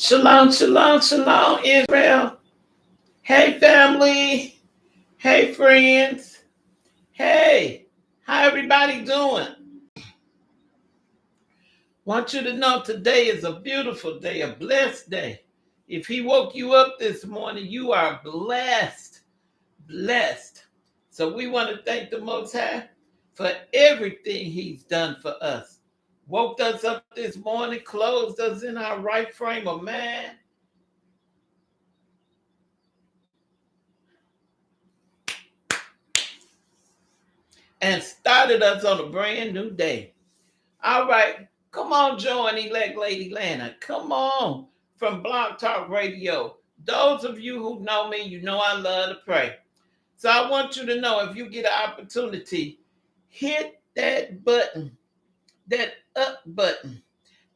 Shalom, shalom, shalom, Israel. Hey, family. Hey, friends. Hey, how everybody doing? Want you to know today is a beautiful day, a blessed day. If he woke you up this morning, you are blessed, blessed. So we want to thank the Most High for everything he's done for us. Woke us up this morning, closed us in our right frame of mind. And started us on a brand new day. All right, come on, join elect Lady LANA. Come on from Blog Talk Radio. Those of you who know me, you know I love to pray. So I want you to know if you get an opportunity, hit that button, that up button,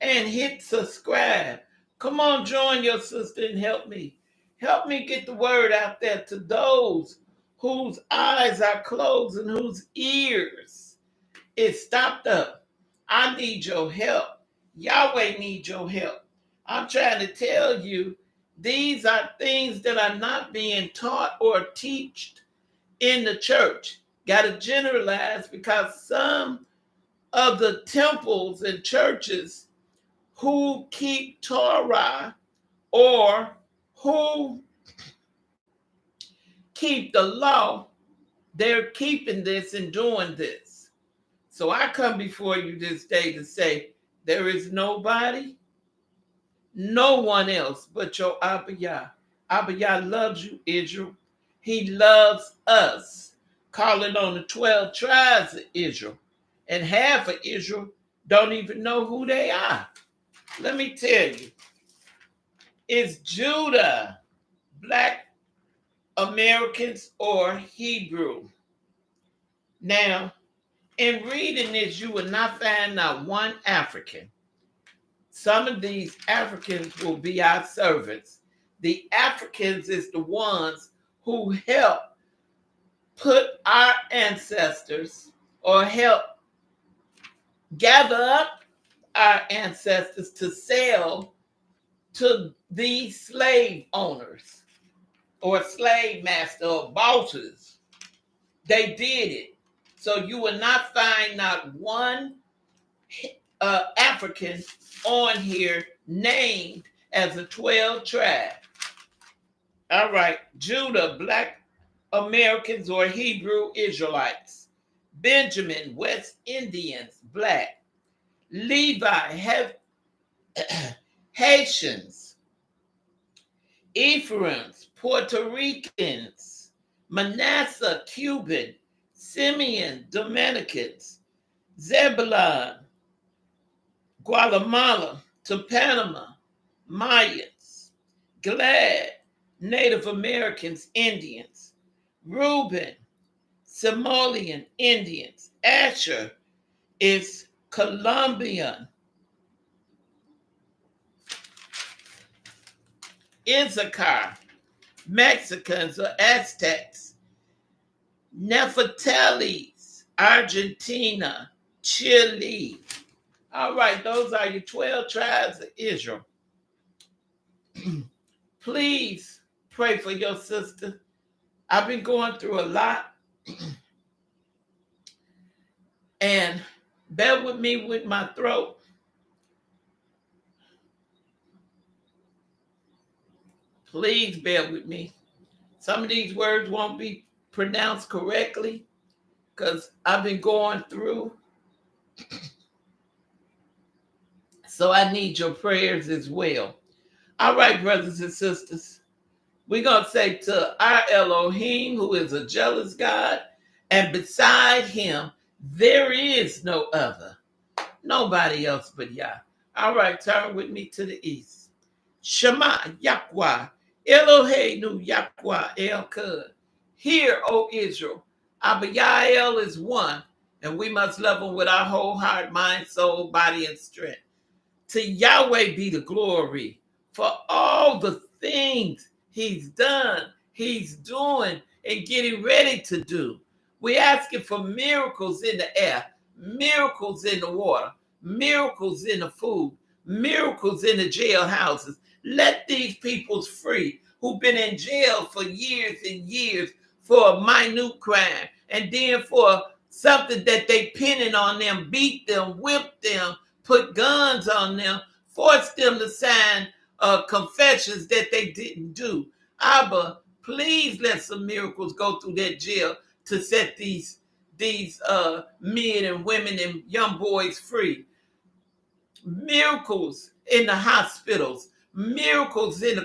and hit subscribe. Come on, join your sister and help me. Help me get the word out there to those whose eyes are closed and whose ears is stopped up. I need your help. Yahweh needs your help. I'm trying to tell you, these are things that are not being taught or taught in the church. Got to generalize because some of the temples and churches who keep Torah or who keep the law, they're keeping this and doing this. So I come before you this day to say, there is nobody, no one else but your Abba Yah. Abba Yah loves you, Israel. He loves us. Calling on the 12 tribes of Israel. And half of Israel don't even know who they are. Let me tell you, it's Judah, Black Americans, or Hebrew. Now, in reading this, you will not find not one African. Some of these Africans will be our servants. The Africans is the ones who help put our ancestors or help gather up our ancestors to sell to these slave owners or slave master or bosses. They did it. So you will not find not one African on here named as a 12 tribe. All right, Judah, Black Americans or Hebrew Israelites. Benjamin, West Indians, Black. Levi, Haitians. Ephraim's, Puerto Ricans. Manasseh, Cuban. Simeon, Dominicans. Zebulon, Guatemala to Panama, Mayans. Glad, Native Americans, Indians. Reuben, Somalian Indians. Asher is Colombian. Issachar, Mexicans or Aztecs. Nephthali's, Argentina, Chile. All right, those are your 12 tribes of Israel. Please pray for your sister. I've been going through a lot. And bear with me with my throat. Please bear with me. Some of these words won't be pronounced correctly because I've been going through. So I need your prayers as well. All right, brothers and sisters. We're going to say to our Elohim, who is a jealous God, and beside him, there is no other. Nobody else but Yah. All right, turn with me to the east. Shema, Yahweh, Eloheinu, Yahweh, El Kud. Hear, O Israel, Abba Yael is one, and we must love him with our whole heart, mind, soul, body, and strength. To Yahweh be the glory for all the things he's done, he's doing, and getting ready to do. We're asking for miracles in the air, miracles in the water, miracles in the food, miracles in the jailhouses, Let these peoples free who've been in jail for years and years for a minute crime, and then for something that they pinning on them, beat them, whip them, put guns on them, force them to sign confessions that they didn't do. Abba, please let some miracles go through that jail to set these men and women and young boys free. Miracles in the hospitals, miracles in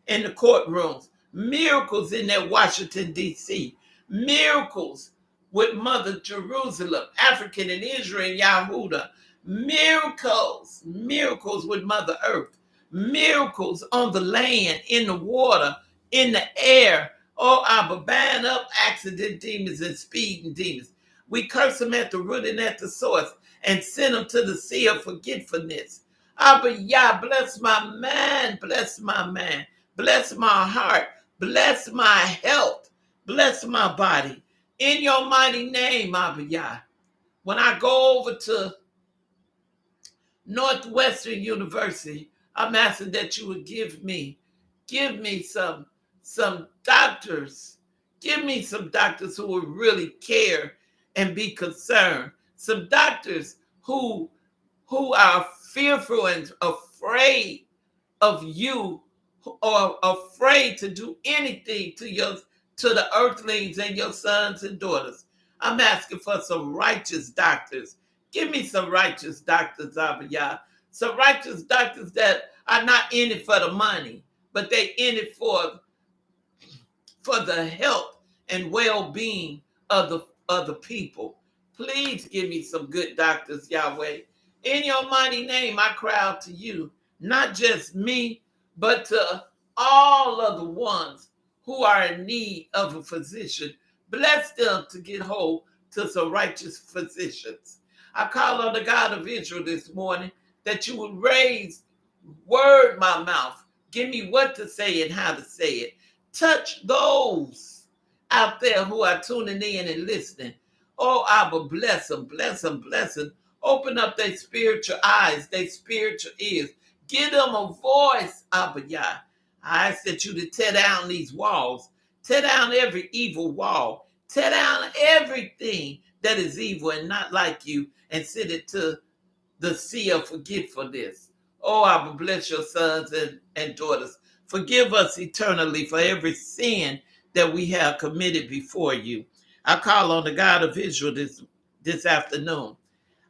the courtrooms, miracles in that Washington, D.C., miracles with Mother Jerusalem, African and Israel and Yahudah, miracles with Mother Earth, miracles on the land, in the water, in the air. Oh, Abba, bind up accident demons and speeding demons. We curse them at the root and at the source and send them to the sea of forgetfulness. Abba, Yah, bless my mind, bless my mind, bless my heart, bless my health, bless my body. In your mighty name, Abba, Yah. When I go over to Northwestern University, I'm asking that you would give me some doctors. Give me some doctors who will really care and be concerned. Some doctors who are fearful and afraid of you, or afraid to do anything to the earthlings and your sons and daughters. I'm asking for some righteous doctors. Give me some righteous doctors, Abba Yah. Some righteous doctors that are not in it for the money, but they in it for the health and well-being of the people. Please give me some good doctors, Yahweh. In your mighty name, I cry out to you, not just me, but to all of the ones who are in need of a physician. Bless them to get hold to some righteous physicians. I call on the God of Israel this morning that you would word my mouth. Give me what to say and how to say it. Touch those out there who are tuning in and listening. Oh, Abba, bless them, bless them, bless them. Open up their spiritual eyes, their spiritual ears. Give them a voice, Abba Yah. I ask that you to tear down these walls. Tear down every evil wall. Tear down everything that is evil and not like you, and send it to the sea of forgetfulness. Oh, Abba, bless your sons and daughters. Forgive us eternally for every sin that we have committed before you. I call on the God of Israel this afternoon.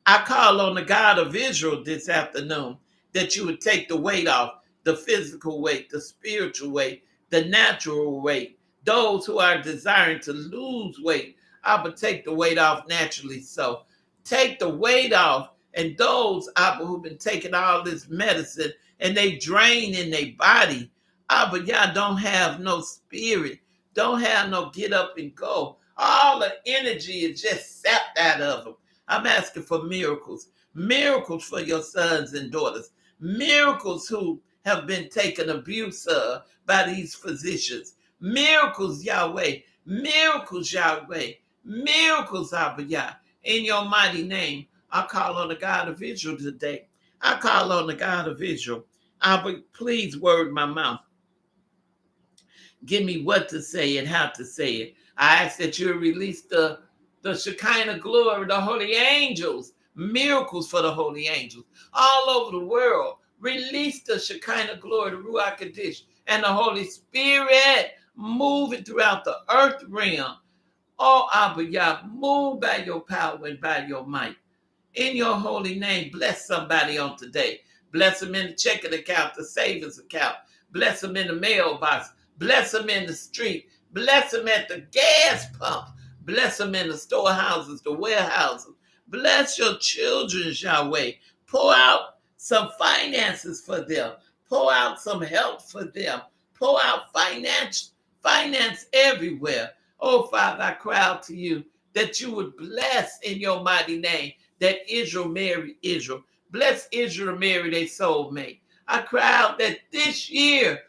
I call on the God of Israel this afternoon that you would take the weight off, the physical weight, the spiritual weight, the natural weight. Those who are desiring to lose weight, Abba, take the weight off naturally. So take the weight off. And those, Abba, who've been taking all this medicine and they drain in their body, Abba, y'all don't have no spirit, don't have no get up and go. All the energy is just sapped out of them. I'm asking for miracles, miracles for your sons and daughters, miracles who have been taken abuse of by these physicians, miracles, Yahweh, miracles, Yahweh, miracles, Abba, Yah, in your mighty name. I call on the God of Israel today. I call on the God of Israel. Abba, please word my mouth. Give me what to say and how to say it. I ask that you release the Shekinah glory, the holy angels, miracles for the holy angels all over the world. Release the Shekinah glory, the Ruach Kadesh, and the Holy Spirit moving throughout the earth realm. Oh, Abba Yah, move by your power and by your might. In your holy name, bless somebody on today. Bless them in the checking account, the savings account. Bless them in the mailbox. Bless them in the street. Bless them at the gas pump. Bless them in the storehouses, the warehouses. Bless your children, Yahweh. Pour out some finances for them. Pour out some help for them. Pour out finance everywhere. Oh, Father, I cry out to you that you would bless in your mighty name, that Israel marry Israel. Bless Israel marry their soulmate. I cry out that this year,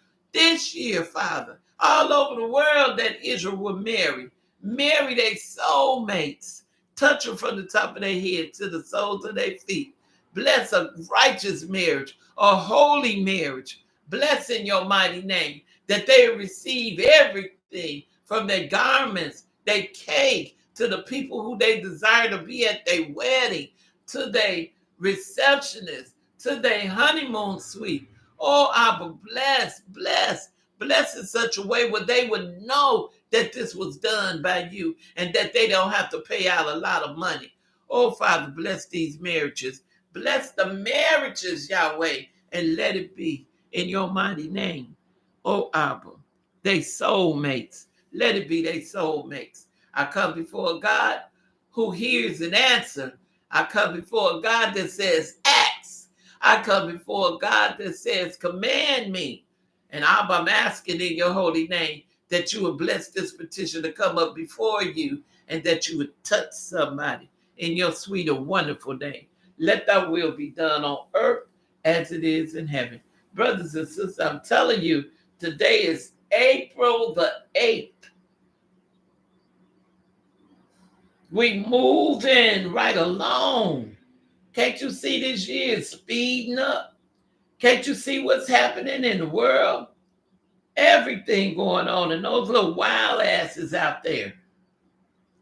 Father, all over the world, that Israel will marry their soulmates. Touch them from the top of their head to the soles of their feet. Bless a righteous marriage, a holy marriage. Bless in your mighty name, that they receive everything from their garments, their cake, to the people who they desire to be at their wedding, to their receptionist, to their honeymoon suite. Oh, Abba, bless in such a way where they would know that this was done by you and that they don't have to pay out a lot of money. Oh, Father, bless these marriages. Bless the marriages, Yahweh, and let it be in your mighty name. Oh, Abba, they soulmates. Let it be they soulmates. I come before a God who hears and answers. I come before a God that says, ask. I come before a God that says, command me. And Abba, I'm asking in your holy name that you would bless this petition to come up before you and that you would touch somebody in your sweet and wonderful name. Let thy will be done on earth as it is in heaven. Brothers and sisters, I'm telling you, today is April the 8th. We moving right along. Can't you see this year is speeding up? Can't you see what's happening in the world? Everything going on, and those little wild asses out there.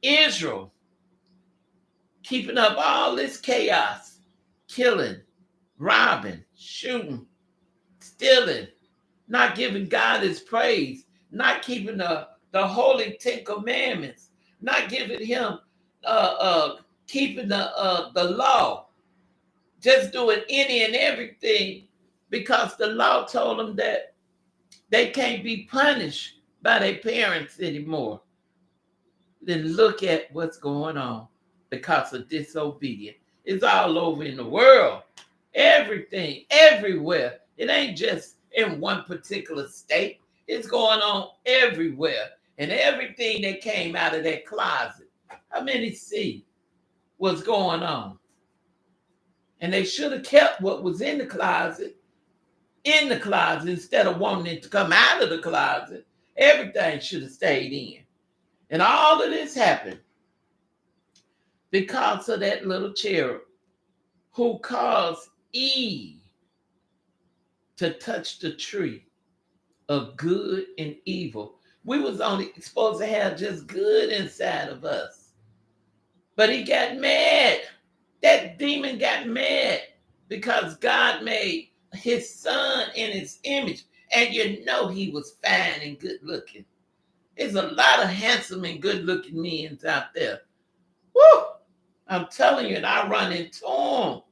Israel, keeping up all this chaos, killing, robbing, shooting, stealing, not giving God his praise, not keeping the holy 10 commandments, not giving him keeping the law, just doing any and everything because the law told them that they can't be punished by their parents anymore. Then look at what's going on because of disobedience. It's all over in the world. Everything, everywhere. It ain't just in one particular state. It's going on everywhere. And everything that came out of that closet, how many see what's going on? And they should have kept what was in the closet instead of wanting it to come out of the closet. Everything should have stayed in. And all of this happened because of that little cherub who caused Eve to touch the tree of good and evil. We was only supposed to have just good inside of us. But he got mad. That demon got mad because God made his son in his image. And you know he was fine and good looking. There's a lot of handsome and good looking men out there. Woo! I'm telling you, and I run into them.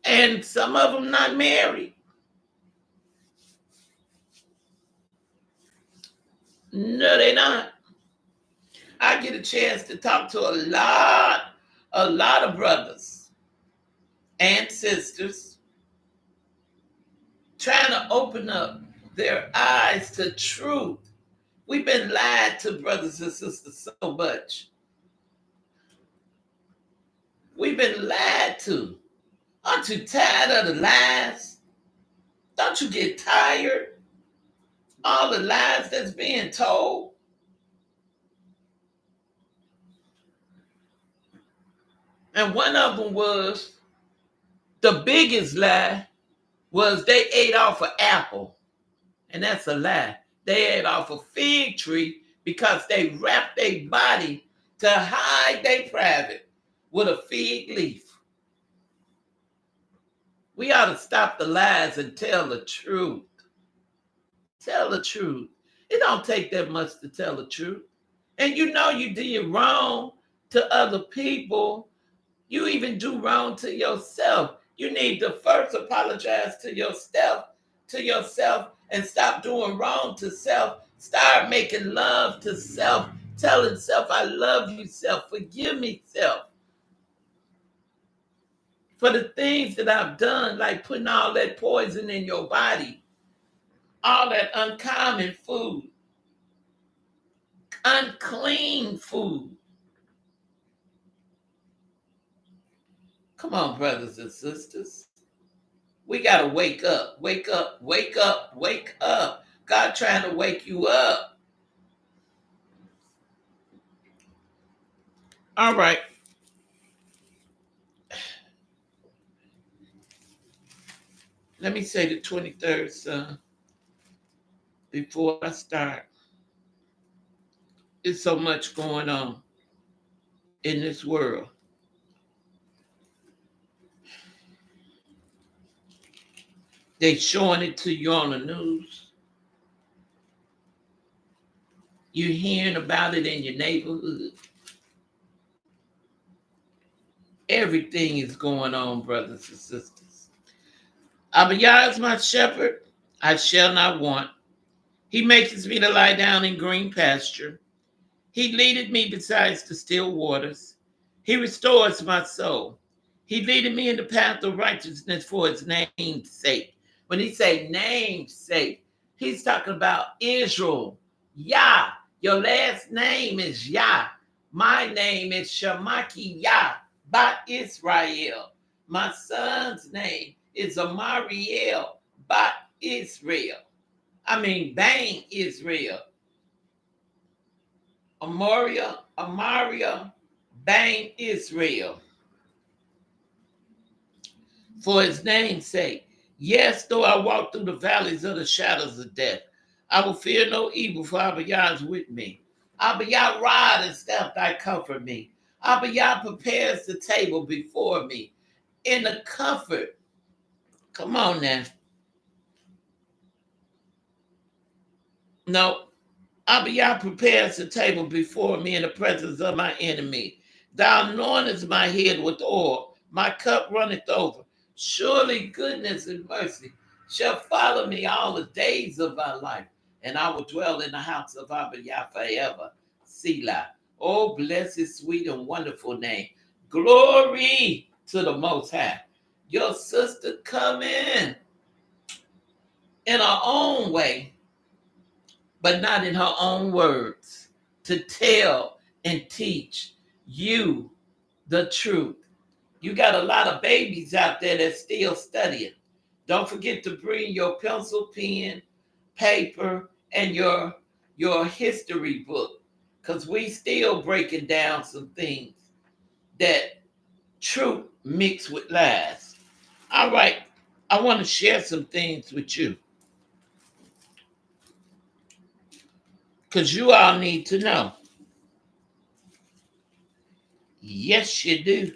And some of them not married. No, they're not. I get a chance to talk to a lot of brothers and sisters trying to open up their eyes to truth. We've been lied to, brothers and sisters, so much. We've been lied to. Aren't you tired of the lies? Don't you get tired? All the lies that's being told. And one of them was, the biggest lie was they ate off an apple. And that's a lie. They ate off a fig tree because they wrapped their body to hide their private with a fig leaf. We ought to stop the lies and tell the truth. Tell the truth. It don't take that much to tell the truth. And you know you did wrong to other people. You even do wrong to yourself. You need to first apologize to yourself, and stop doing wrong to self. Start making love to self, telling self, I love you, self. Forgive me, self. For the things that I've done, like putting all that poison in your body, all that uncommon food, unclean food. Come on, brothers and sisters. We got to wake up, wake up, wake up, wake up. God trying to wake you up. All right. Let me say the 23rd, son, before I start. There's so much going on in this world. They showing it to you on the news. You're hearing about it in your neighborhood. Everything is going on, brothers and sisters. Abiyah is my shepherd, I shall not want. He maketh me to lie down in green pasture. He leadeth me beside the still waters. He restores my soul. He leadeth me in the path of righteousness for his name's sake. When he say name's sake, he's talking about Israel. Yah. Your last name is Yah. My name is Shemaki Yah, Bat Israel. My son's name is Amariel, Bat Israel. Bang Israel. Amaria, Bang Israel. For his name's sake. Yes, though I walk through the valleys of the shadows of death, I will fear no evil, for Abiyah is with me. Abiyah rod and staff thy comfort me. Abiyah prepares the table before me in the comfort. Come on now. No. Abiyah prepares the table before me in the presence of my enemy. Thou anointest my head with oil. My cup runneth over. Surely goodness and mercy shall follow me all the days of my life, and I will dwell in the house of Abiyah forever. Selah. Oh, blessed, sweet, and wonderful name. Glory to the Most High. Your sister come in her own way, but not in her own words, to tell and teach you the truth. You got a lot of babies out there that's still studying. Don't forget to bring your pencil, pen, paper, and your history book, because we still breaking down some things that truth mixed with lies. All right, I want to share some things with you, because you all need to know. Yes, you do.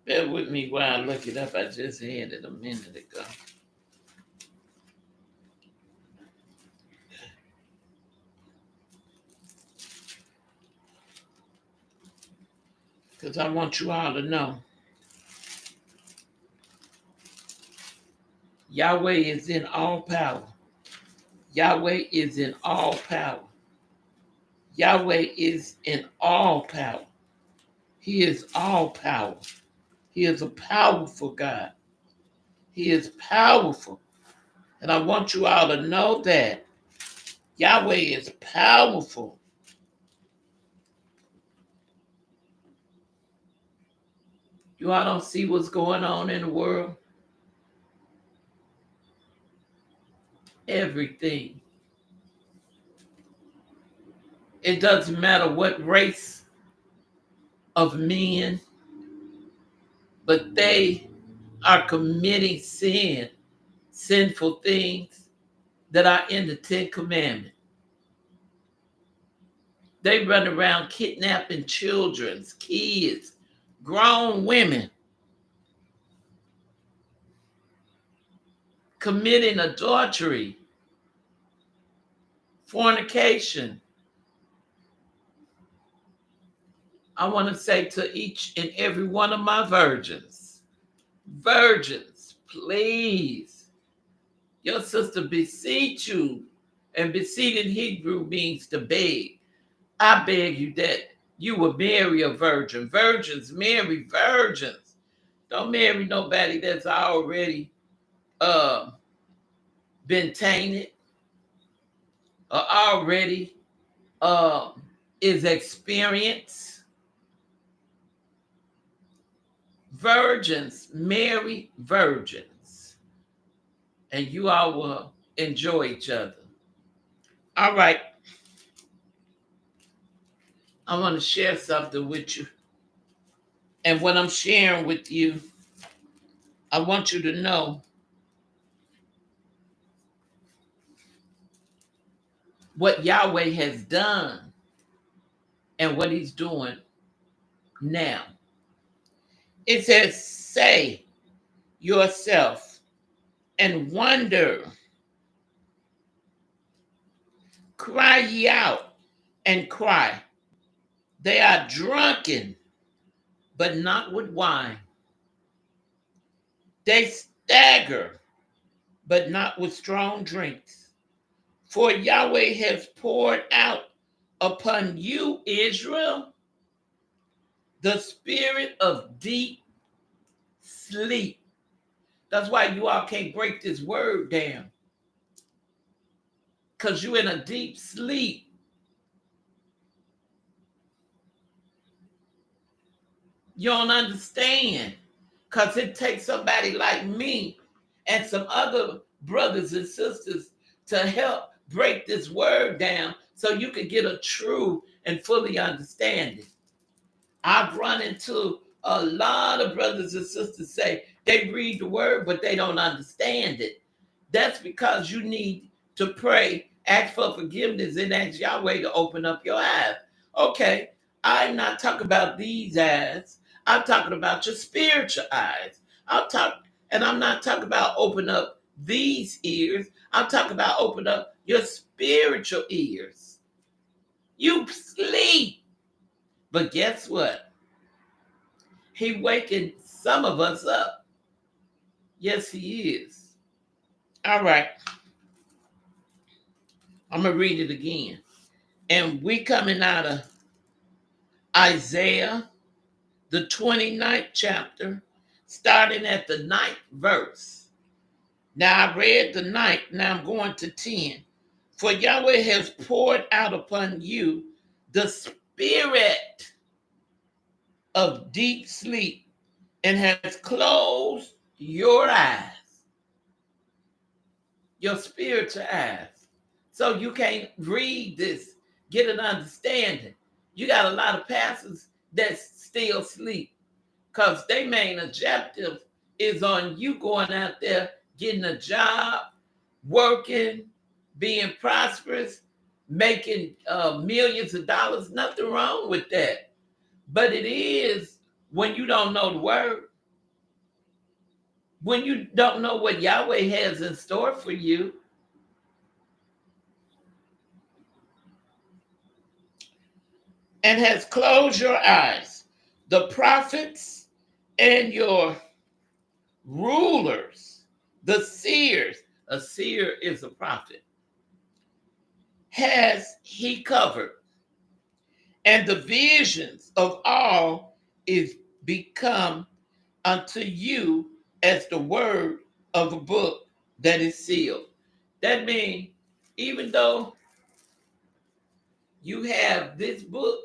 Bear with me while I look it up. I just had it a minute ago. Because I want you all to know Yahweh is in all power. Yahweh is in all power. Yahweh is in all power. He is all power. He is a powerful God. He is powerful. And I want you all to know that Yahweh is powerful. You all don't see what's going on in the world? Everything. It doesn't matter what race of men, but they are committing sinful things that are in the 10 Commandments. They run around kidnapping children, kids, grown women, committing adultery, fornication. I want to say to each and every one of my virgins, please, your sister beseech you, and beseech in Hebrew means to beg. I beg you that you will marry a virgin. Virgins marry virgins. Don't marry nobody that's already been tainted or already is experienced. Virgins marry virgins, and you all will enjoy each other. All right. I want to share something with you. And what I'm sharing with you, I want you to know what Yahweh has done and what he's doing now. It says, say yourself and wonder. Cry ye out and cry. They are drunken, but not with wine. They stagger, but not with strong drinks. For Yahweh has poured out upon you, Israel, the spirit of deep sleep. That's why you all can't break this word down. Because you're in a deep sleep. You don't understand. Because it takes somebody like me and some other brothers and sisters to help break this word down so you can get a true and fully understanding. I've run into a lot of brothers and sisters say they read the word, but they don't understand it. That's because you need to pray, ask for forgiveness, and ask Yahweh to open up your eyes. Okay, I'm not talking about these eyes. I'm talking about your spiritual eyes. I'm not talking about open up these ears. I'm talking about open up your spiritual ears. You sleep. But guess what? He waking some of us up. Yes, he is. All right. I'm going to read it again. And we coming out of Isaiah, the 29th chapter, starting at the 9th verse. Now I read the 9th, now I'm going to 10. For Yahweh has poured out upon you the spirit of deep sleep and has closed your eyes, your spiritual eyes. So you can't read this, get an understanding. You got a lot of pastors that still sleep because their main objective is on you going out there, getting a job, working, being prosperous, making millions of dollars. Nothing wrong with that. But it is when you don't know the word, when you don't know what Yahweh has in store for you. And has closed your eyes. The prophets and your rulers, the seers, a seer is a prophet, has he covered. And the visions of all is become unto you as the word of a book that is sealed. That means even though you have this book,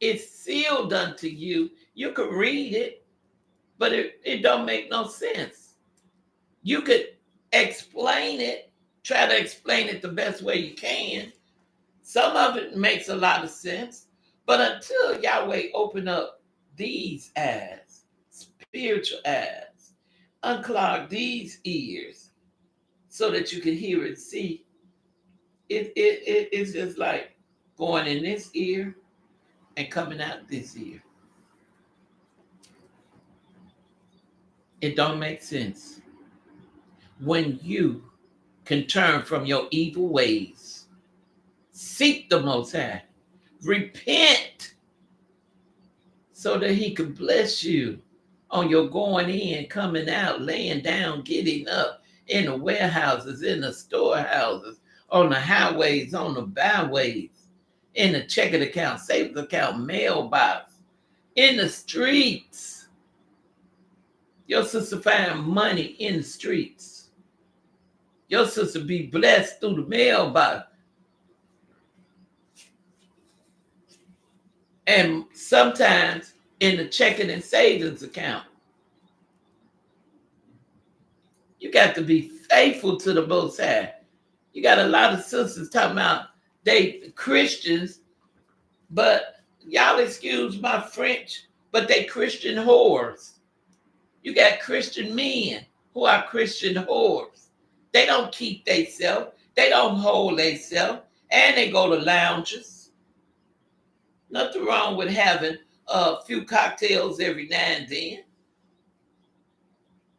it's sealed unto you. You can read it, but it don't make no sense. You could explain it, try to explain it the best way you can. Some of it makes a lot of sense, but until Yahweh open up these eyes, spiritual eyes, unclog these ears so that you can hear and see, it's just like going in this ear and coming out this ear. It don't make sense. When you can turn from your evil ways, seek the Most High, repent so that he can bless you on your going in, coming out, laying down, getting up, in the warehouses, in the storehouses, on the highways, on the byways, in the checking account, savings account, mailbox, in the streets. Your sister find money in the streets. Your sister be blessed through the mailbox. And sometimes in the checking and savings account. You got to be faithful to the Most High. You got a lot of sisters talking about they Christians, But y'all excuse my French, but they Christian whores. You got Christian men who are Christian whores. They don't keep themselves. They don't hold themselves. And they go to lounges. Nothing wrong with having a few cocktails every now and then.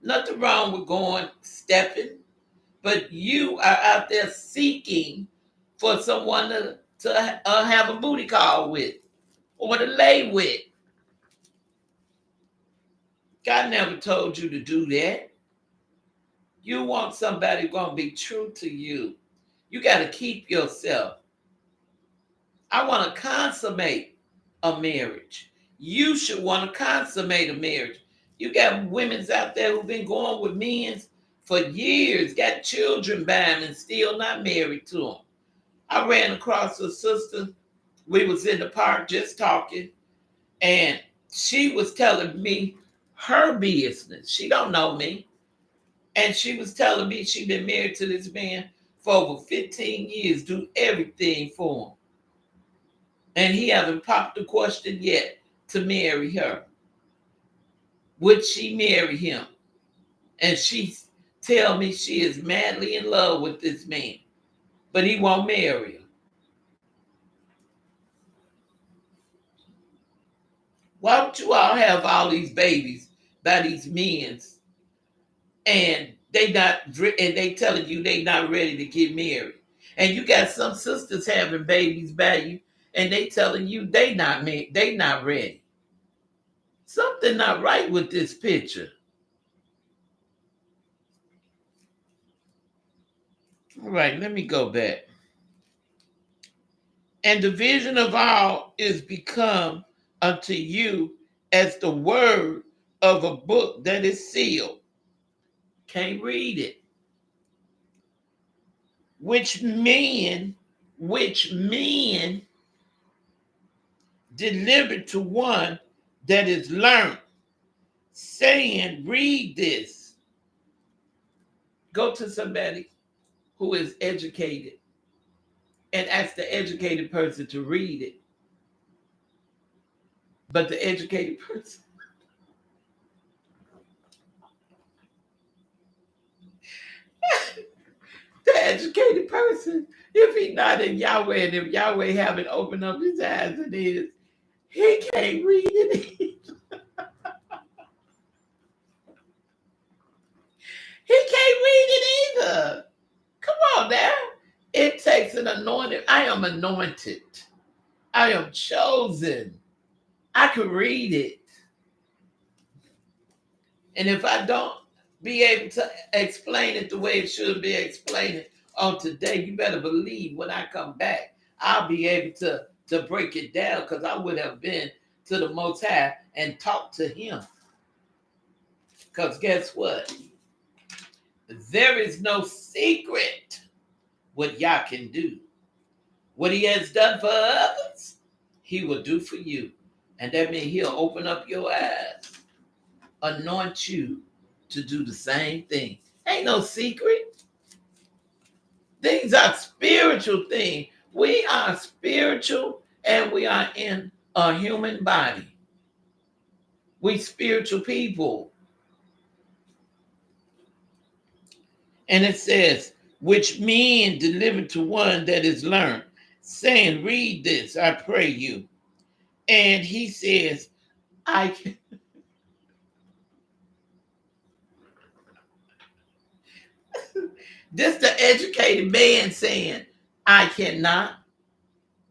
Nothing wrong with going stepping. But you are out there seeking for someone to have a booty call with or to lay with. God never told you to do that. You want somebody who's going to be true to you. You got to keep yourself. I want to consummate a marriage. You should want to consummate a marriage. You got women's out there who've been going with men for years, got children by them and still not married to them. I ran across a sister. We was in the park just talking, and she was telling me her business. She don't know me. And she was telling me she'd been married to this man for over 15 years, do everything for him. And he haven't popped the question yet to marry her. Would she marry him? And she tell me she is madly in love with this man, but he won't marry her. Why would you all have all these babies by these men and they telling you they not ready to get married? And you got some sisters having babies by you and they telling you they not ready. Something not right with this picture. All right, let me go back. And the vision of all is become unto you as the word of a book that is sealed. Can't read it. Which men delivered to one that is learned, saying, read this. Go to somebody who is educated and ask the educated person to read it. But the educated person, if he not in Yahweh and if Yahweh haven't opened up his eyes and ears, he can't read it. He can't read it either. Come on now. It takes an anointing. I am anointed. I am chosen. I can read it. And if I don't be able to explain it the way it should be explained on today, you better believe when I come back, I'll be able to break it down because I would have been to the Most High and talked to him. Because guess what? There is no secret what Yah can do. What he has done for others, he will do for you. And that means he'll open up your eyes, anoint you to do the same thing. Ain't no secret. These are spiritual things. We are spiritual and we are in a human body. We spiritual people. And it says, which men delivered to one that is learned, saying, read this, I pray you. And he says, I can. This the educated man saying, I cannot.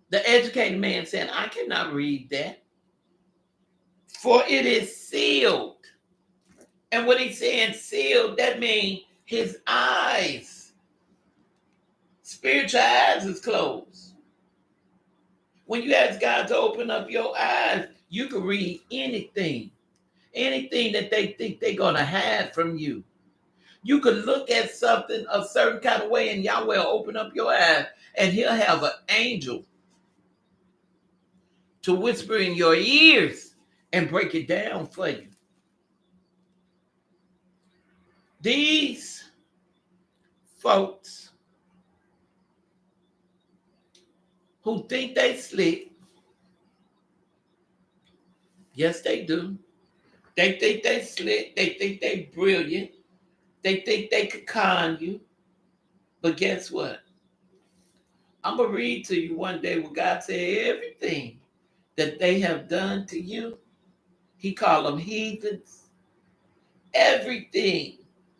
The educated man saying, I cannot read that. For it is sealed. And when he's saying sealed, that means his eyes, spiritual eyes is closed. When you ask God to open up your eyes, you can read anything. Anything that they think they're going to hide from you. You could look at something a certain kind of way and Yahweh will open up your eyes and he'll have an angel to whisper in your ears and break it down for you. These folks who think they slick, Yes, they do. They think they slick. They think they brilliant. They think they could con you. But guess what? I'm going to read to you one day what God said everything that they have done to you. He called them heathens. Everything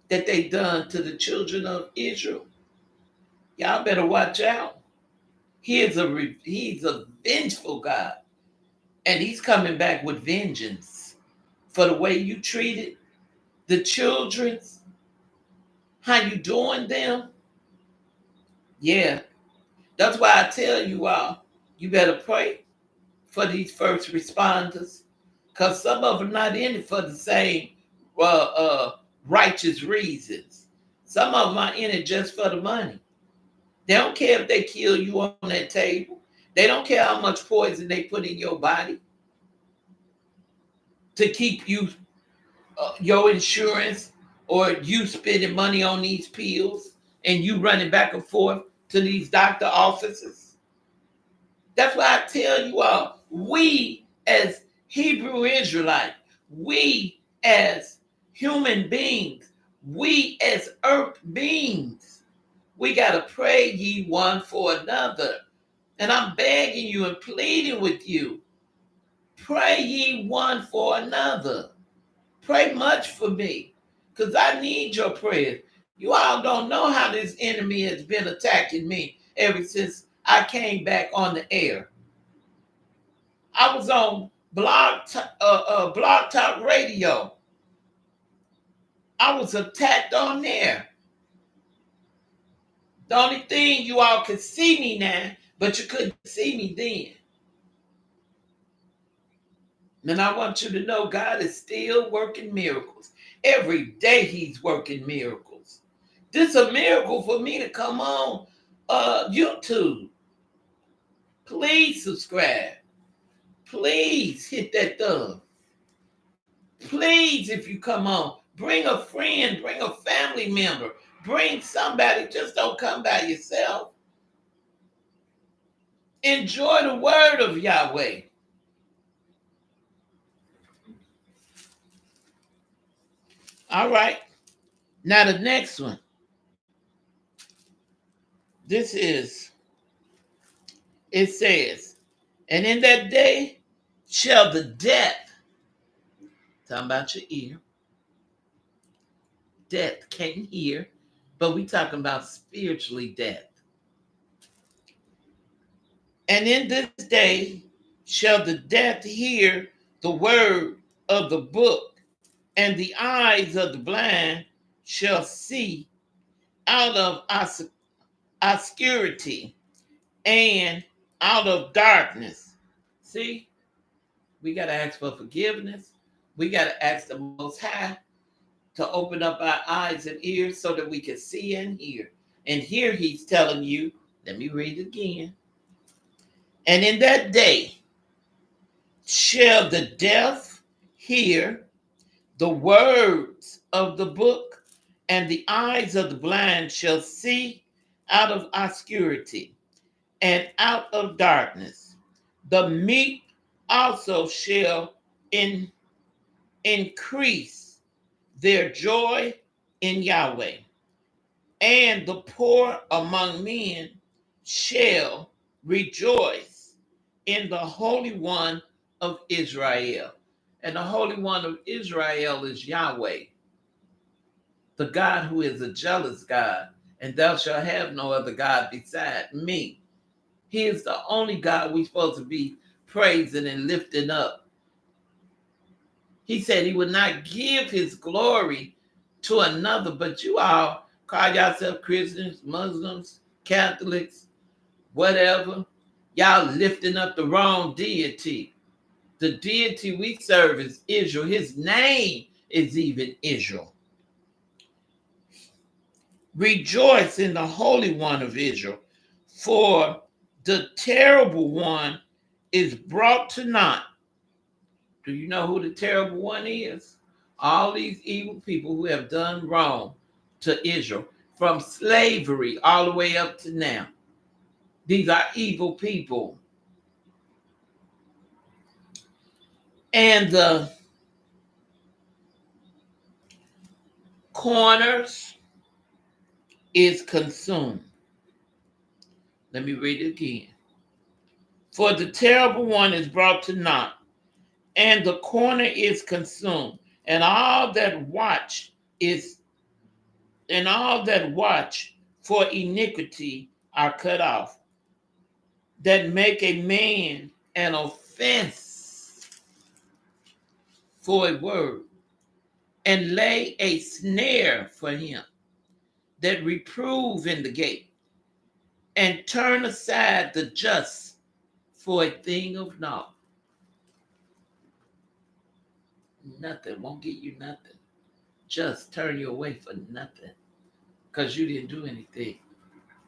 that they done to the children of Israel. Y'all better watch out. He's a vengeful God. And he's coming back with vengeance for the way you treated the children, how you doing them. Yeah, that's why I tell you all, you better pray for these first responders, because some of them not in it for the same righteous reasons. Some of them are in it just for the money. They don't care if they kill you on that table. They don't care how much poison they put in your body to keep you your insurance, or you spending money on these pills and you running back and forth to these doctor offices. That's why I tell you all, we as Hebrew Israelites, we as human beings, we as earth beings, we got to pray ye one for another. And I'm begging you and pleading with you, pray ye one for another. Pray much for me, because I need your prayers. You all don't know how this enemy has been attacking me ever since I came back on the air. I was on Blog Talk Radio. I was attacked on there. The only thing, you all could see me now, but you couldn't see me then. And I want you to know God is still working miracles. Every day he's working miracles. This is a miracle for me to come on YouTube. Please subscribe. Please hit that thumb. Please, if you come on, bring a friend, bring a family member, bring somebody. Just don't come by yourself. Enjoy the word of Yahweh. All right. Now the next one. This is, it says, and in that day shall the death, talking about your ear, death can't hear, but we talking about spiritually death. And in this day shall the deaf hear the word of the book, and the eyes of the blind shall see out of obscurity and out of darkness. See, we got to ask for forgiveness. We got to ask the Most High to open up our eyes and ears so that we can see and hear. And here he's telling you, let me read it again. And in that day shall the deaf hear the words of the book, and the eyes of the blind shall see out of obscurity and out of darkness. The meek also shall increase their joy in Yahweh, and the poor among men shall rejoice in the Holy One of Israel. And the Holy One of Israel is Yahweh, the God who is a jealous God, and thou shalt have no other God beside me. He is the only God we're supposed to be praising and lifting up. He said he would not give his glory to another, but you all call yourself Christians, Muslims, Catholics, whatever. Y'all lifting up the wrong deity. The deity we serve is Israel. His name is even Israel. Rejoice in the Holy One of Israel, for the terrible one is brought to naught. Do you know who the terrible one is? All these evil people who have done wrong to Israel, from slavery all the way up to now. These are evil people. And the corners is consumed. Let me read it again. For the terrible one is brought to naught, and the corner is consumed, and all that watch for iniquity are cut off, that make a man an offense for a word, and lay a snare for him, that reprove in the gate, and turn aside the just for a thing of naught. Nothing won't get you nothing. Just turn you away for nothing because you didn't do anything.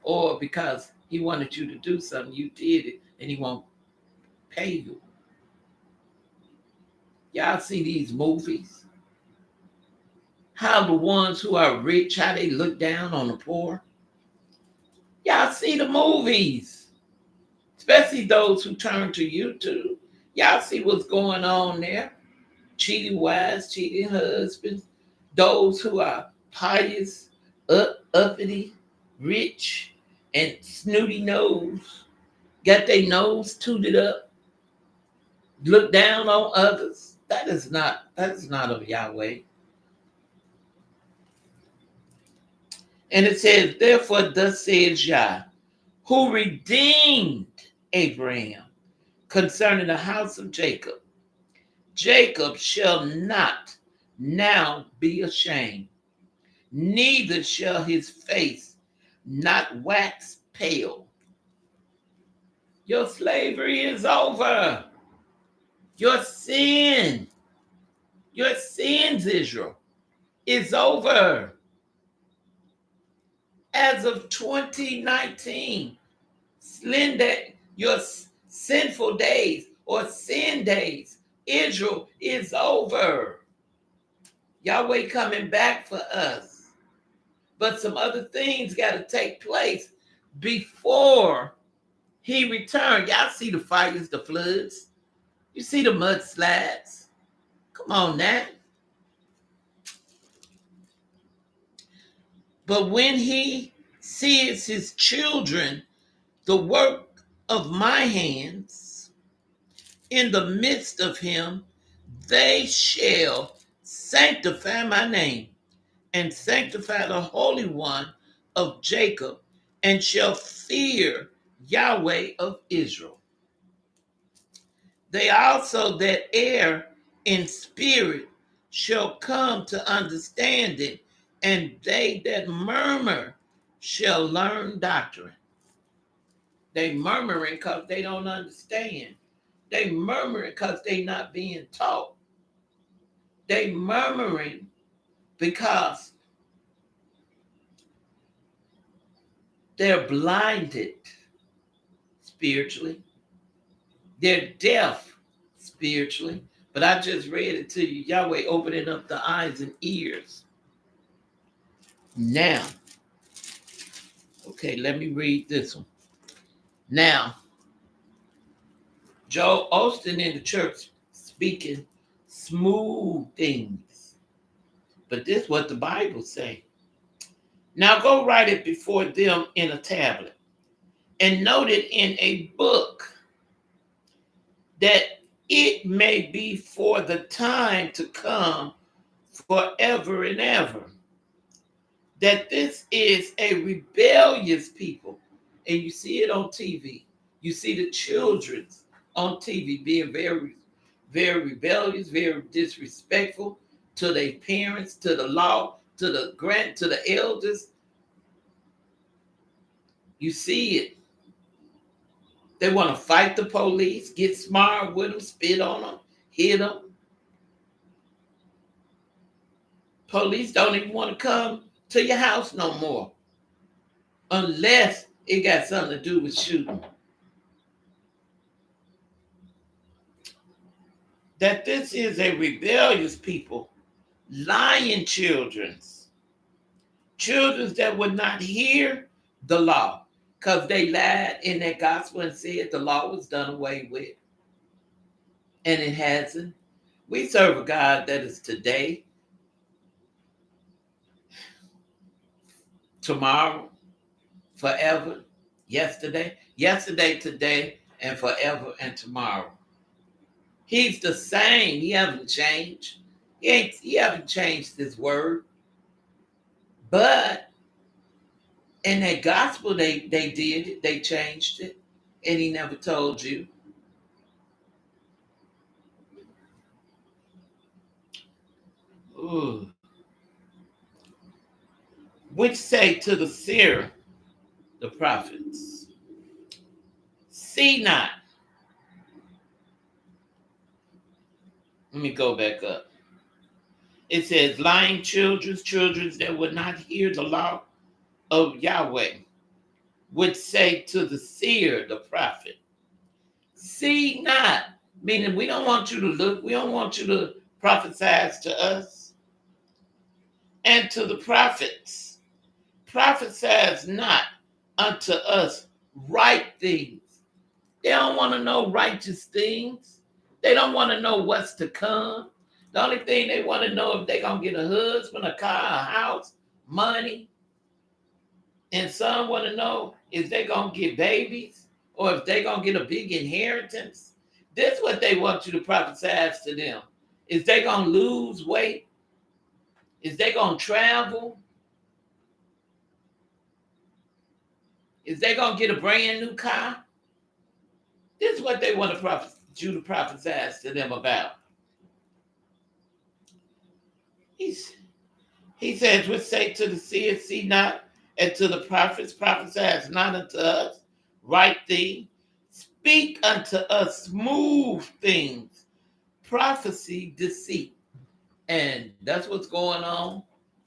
Or because he wanted you to do something, you did it, and he won't pay you. Y'all see these movies? How the ones who are rich, how they look down on the poor? Y'all see the movies, especially those who turn to YouTube. Y'all see what's going on there. Cheating wives, cheating husbands, those who are pious, uppity, rich, and snooty nose, got their nose tooted up, look down on others. That is not of Yahweh. And it says, therefore, thus says Yah, who redeemed Abraham concerning the house of Jacob. Jacob shall not now be ashamed, neither shall his face not wax pale. Your slavery is over. Your sins, Israel, is over. As of 2019, your sinful days or sin days, Israel is over. Yahweh coming back for us. But some other things got to take place before he returned. Y'all see the fires, the floods. You see the mudslides. Come on now. But when he sees his children, the work of my hands, in the midst of him, they shall sanctify my name and sanctify the Holy One of Jacob, and shall fear Yahweh of Israel. They also that err in spirit shall come to understanding, and they that murmur shall learn doctrine. They murmuring because they don't understand. They murmuring because they not being taught. They murmuring because they're blinded spiritually. They're deaf spiritually. But I just read it to you. Yahweh opening up the eyes and ears. Now, okay, let me read this one. Now, Joel Austin in the church speaking smooth things. But this is what the Bible say. Now go write it before them in a tablet, and note it in a book, that it may be for the time to come forever and ever. That this is a rebellious people. And you see it on TV. You see the children on TV being very, very rebellious, very disrespectful to their parents, to the law, to the elders. You see it. They want to fight the police, get smart with them, spit on them, hit them. Police don't even want to come to your house no more, unless it got something to do with shooting. That this is a rebellious people, lying children that would not hear the law, because they lied in their gospel and said the law was done away with. And it hasn't. We serve a God that is today, tomorrow, forever, yesterday, today, and forever and tomorrow. He's the same. He hasn't changed. He haven't changed his word. But in that gospel, they did it. They changed it. And he never told you. Ooh. Which say to the seer, the prophets, see not. Let me go back up. It says, lying children that would not hear the law of Yahweh, would say to the seer, the prophet, see not. Meaning, we don't want you to look, we don't want you to prophesy to us. And to the prophets, prophesy not unto us right things. They don't want to know righteous things. They don't want to know what's to come. The only thing they want to know if they're going to get a husband, a car, a house, money. And some want to know if they're going to get babies or if they're going to get a big inheritance. This is what they want you to prophesy to them. Is they going to lose weight? Is they going to travel? Is they going to get a brand new car? This is what they want you to prophesy to them about. He says, which say to the seer, see not, and to the prophets, prophesy not unto us right thing. Speak unto us smooth things, prophecy, deceit. And that's what's going on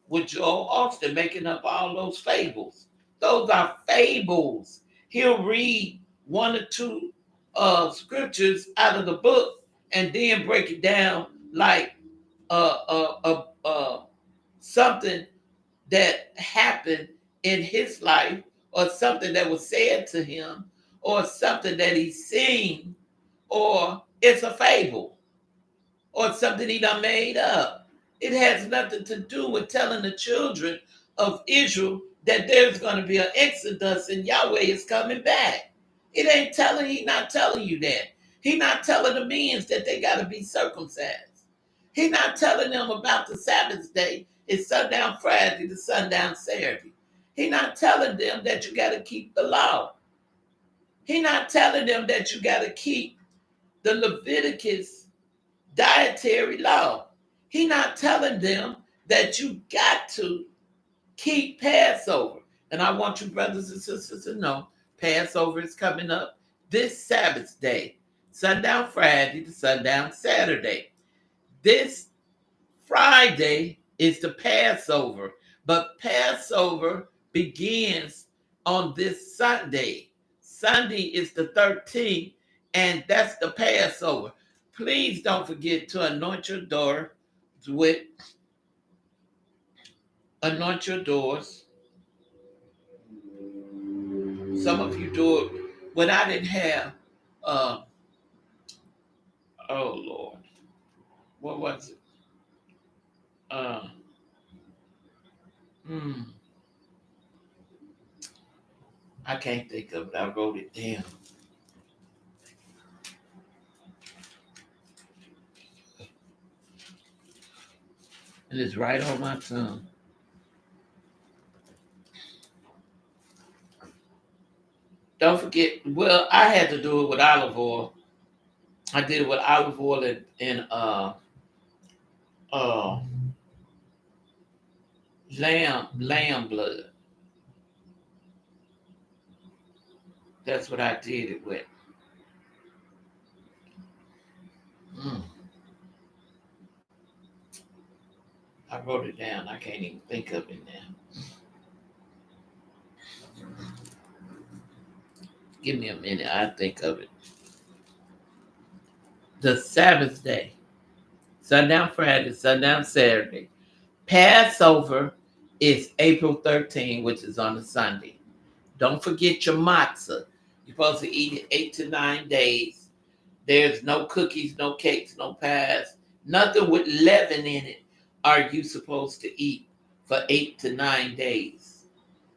with Joel Austin, making up all those fables. Those are fables. He'll read one or two scriptures out of the book and then break it down like something that happened in his life, or something that was said to him, or something that he's seen, or it's a fable, or something he done made up. It has nothing to do with telling the children of Israel that there's going to be an exodus and Yahweh is coming back. It ain't telling, he not telling you that. He not telling the men that they got to be circumcised. He not telling them about the Sabbath day. It's sundown Friday to sundown Saturday. He not telling them that you got to keep the law. He not telling them that you got to keep the Leviticus dietary law. He not telling them that you got to keep Passover. And I want you brothers and sisters to know, Passover is coming up this Sabbath day, sundown Friday to sundown Saturday. This Friday is the Passover, but Passover begins on this Sunday. Sunday is the 13th, and that's the Passover. Please don't forget to anoint your doors. Some of you do it. When I didn't have, oh Lord, what was it? I can't think of it. I wrote it down. And it's right on my tongue. Don't forget, well, I had to do it with olive oil. I did it with olive oil and lamb blood. That's what I did it with. I wrote it down. I can't even think of it now. Give me a minute. I think of it. The Sabbath day, sundown Friday, sundown Saturday. Passover is April 13, which is on a Sunday. Don't forget your matzah. You're supposed to eat it 8 to 9 days. There's no cookies, no cakes, no pies. Nothing with leaven in it are you supposed to eat for 8 to 9 days.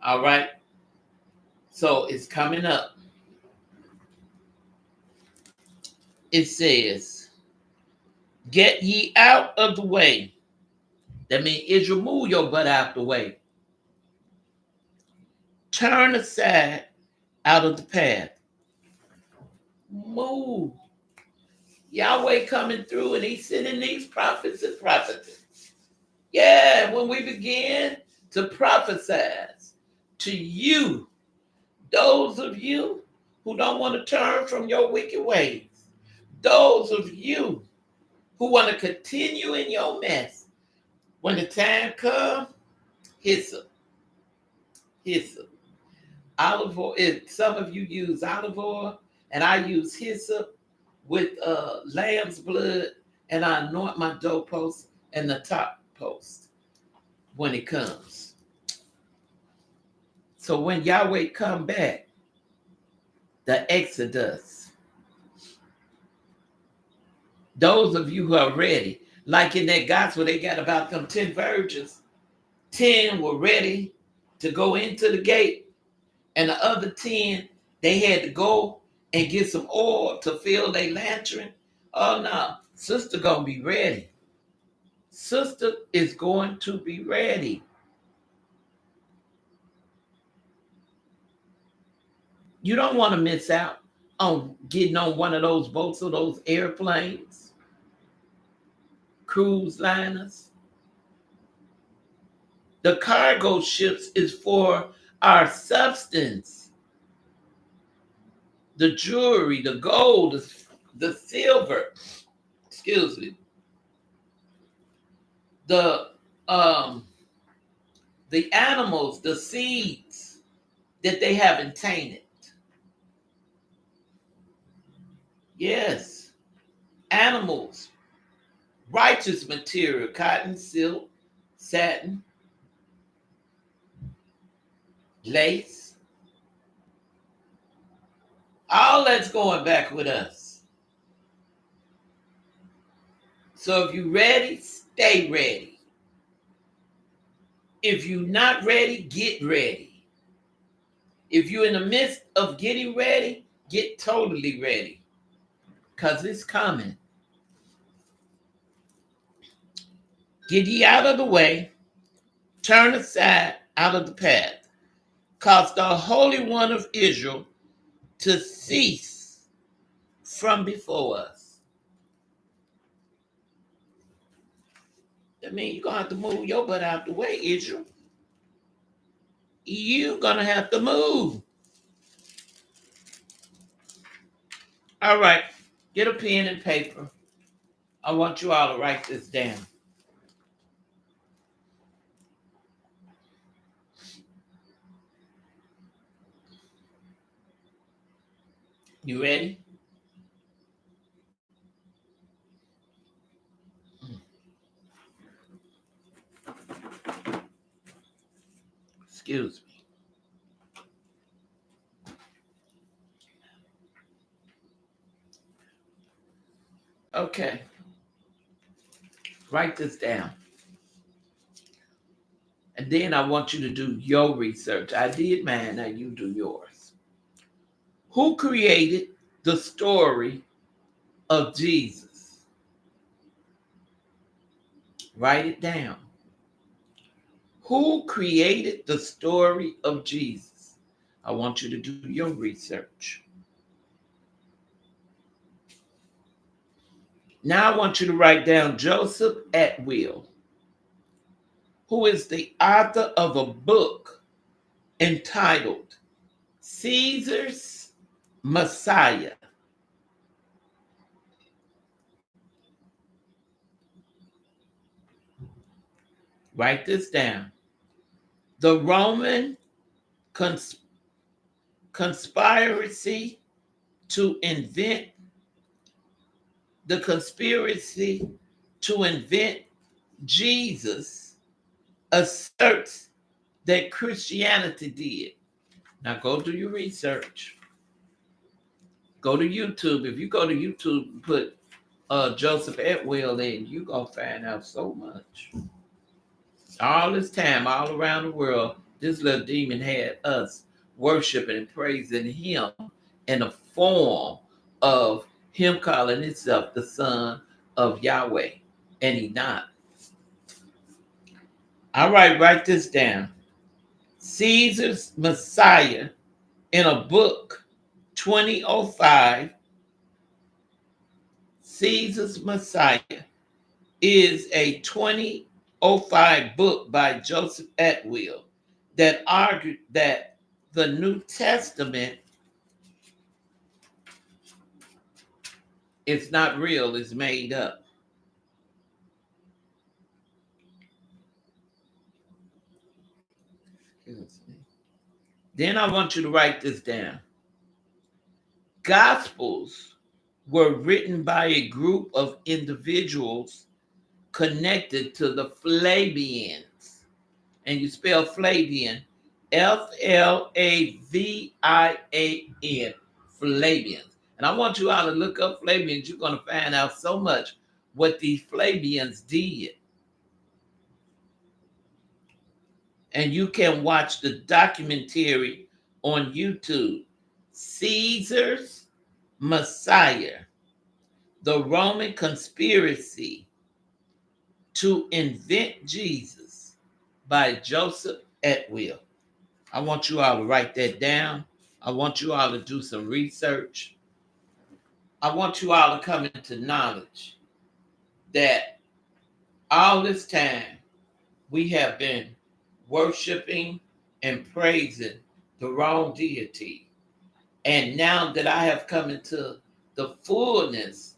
All right? So it's coming up. It says, get ye out of the way. That means Israel, move your butt out the way. Turn aside out of the path. Move. Yahweh coming through and he's sending these prophets and prophetess. Yeah, when we begin to prophesy to you, those of you who don't want to turn from your wicked ways, those of you who want to continue in your mess, when the time comes, hyssop. Olive oil, some of you use olive oil, and I use hyssop with lamb's blood, and I anoint my doorpost and the top post when it comes. So when Yahweh come back, the Exodus, those of you who are ready, like in that gospel, they got about them 10 virgins. 10 were ready to go into the gate, and the other 10, they had to go and get some oil to fill their lantern. Oh no, sister gonna be ready. Sister is going to be ready. You don't want to miss out on getting on one of those boats or those airplanes, cruise liners. The cargo ships is for our substance. The jewelry, the gold, the silver, excuse me, the animals, the seeds that they haven't tainted. Yes, animals, righteous material, cotton, silk, satin, lace. All that's going back with us. So if you're ready, stay ready. If you're not ready, get ready. If you're in the midst of getting ready, get totally ready. Because it's coming. Get ye out of the way. Turn aside out of the path. Cause the Holy One of Israel to cease from before us. That means you're going to have to move your butt out the way, Israel. You're going to have to move. All right. Get a pen and paper. I want you all to write this down. You ready? Excuse me. Okay. Write this down. And then I want you to do your research. I did mine, now you do yours. Who created the story of Jesus? Write it down. Who created the story of Jesus? I want you to do your research. Now I want you to write down Joseph Atwill, who is the author of a book entitled Caesar's Messiah. Write this down. The Roman conspiracy to invent Jesus asserts that Christianity did. Now go do your research. Go to YouTube. If you go to YouTube and put Joseph Etwill in, you gonna find out so much. All this time, all around the world, this little demon had us worshiping and praising him in the form of him calling himself the son of Yahweh. And he not. All right, write this down. Caesar's Messiah in a book, 2005. Caesar's Messiah is a 2005 book by Joseph Atwill that argued that the New Testament is not real, it's made up. Then I want you to write this down. Gospels were written by a group of individuals connected to the Flavians. And you spell Flavian, Flavian, Flavians. And I want you all to look up Flavians. You're going to find out so much what these Flavians did. And you can watch the documentary on YouTube, Caesar's Messiah, the Roman conspiracy to invent Jesus by Joseph Atwill. I want you all to write that down. I want you all to do some research. I want you all to come into knowledge that all this time we have been worshiping and praising the wrong deity. And now that I have come into the fullness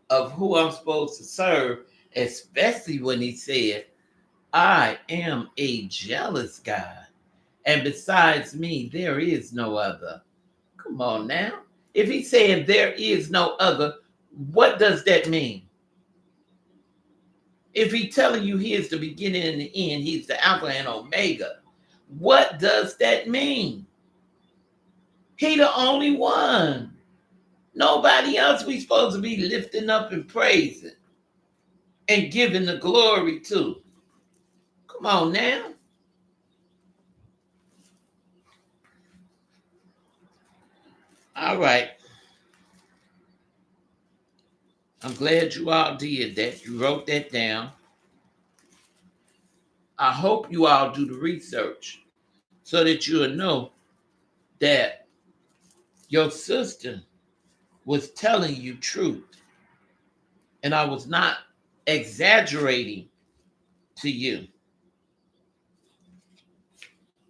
of who I'm supposed to serve, especially when he said, I am a jealous God, and besides me, there is no other. Come on now. If he's saying there is no other, what does that mean? If he's telling you he is the beginning and the end, he's the Alpha and Omega, what does that mean? He the only one. Nobody else we supposed to be lifting up and praising and giving the glory to. Come on now. All right. I'm glad you all did that. You wrote that down. I hope you all do the research so that you'll know that your sister was telling you truth. And I was not exaggerating to you.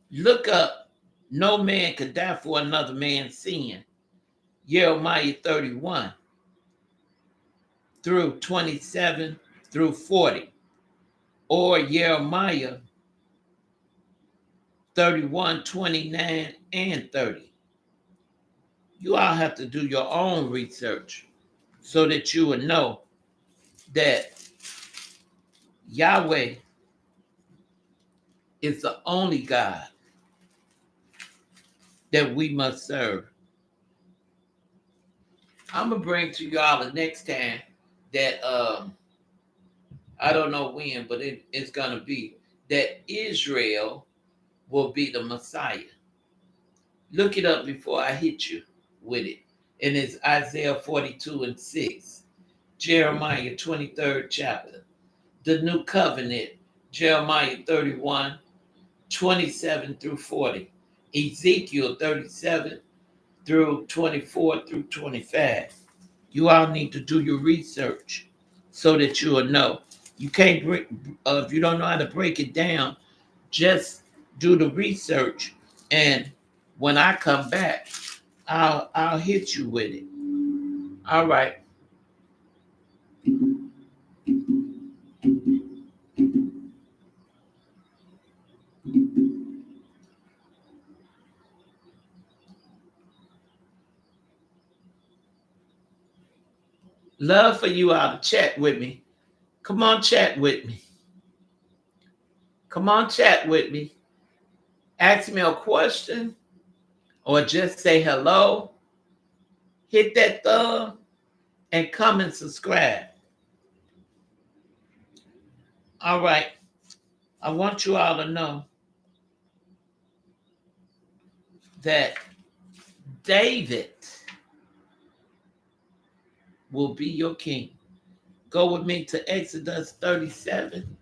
Look up, no man could die for another man's sin. Jeremiah 31 through 27 through 40. Or Jeremiah 31, 29, and 30. You all have to do your own research so that you will know that Yahweh is the only God that we must serve. I'm going to bring to y'all the next time that, I don't know when, but it's going to be that Israel will be the Messiah. Look it up before I hit you with it. And it's Isaiah 42 and 6, Jeremiah 23rd chapter, the New Covenant, Jeremiah 31, 27 through 40, Ezekiel 37 through 24 through 25. You all need to do your research so that you will know. You can't break, if you don't know how to break it down, just do the research, and when I come back, I'll hit you with it. All right. Love for you all to chat with me. Come on, chat with me. Come on, chat with me. Ask me a question or just say hello. Hit that thumb. and come and subscribe. All right. I want you all to know that David will be your king. Go with me to Exodus 37.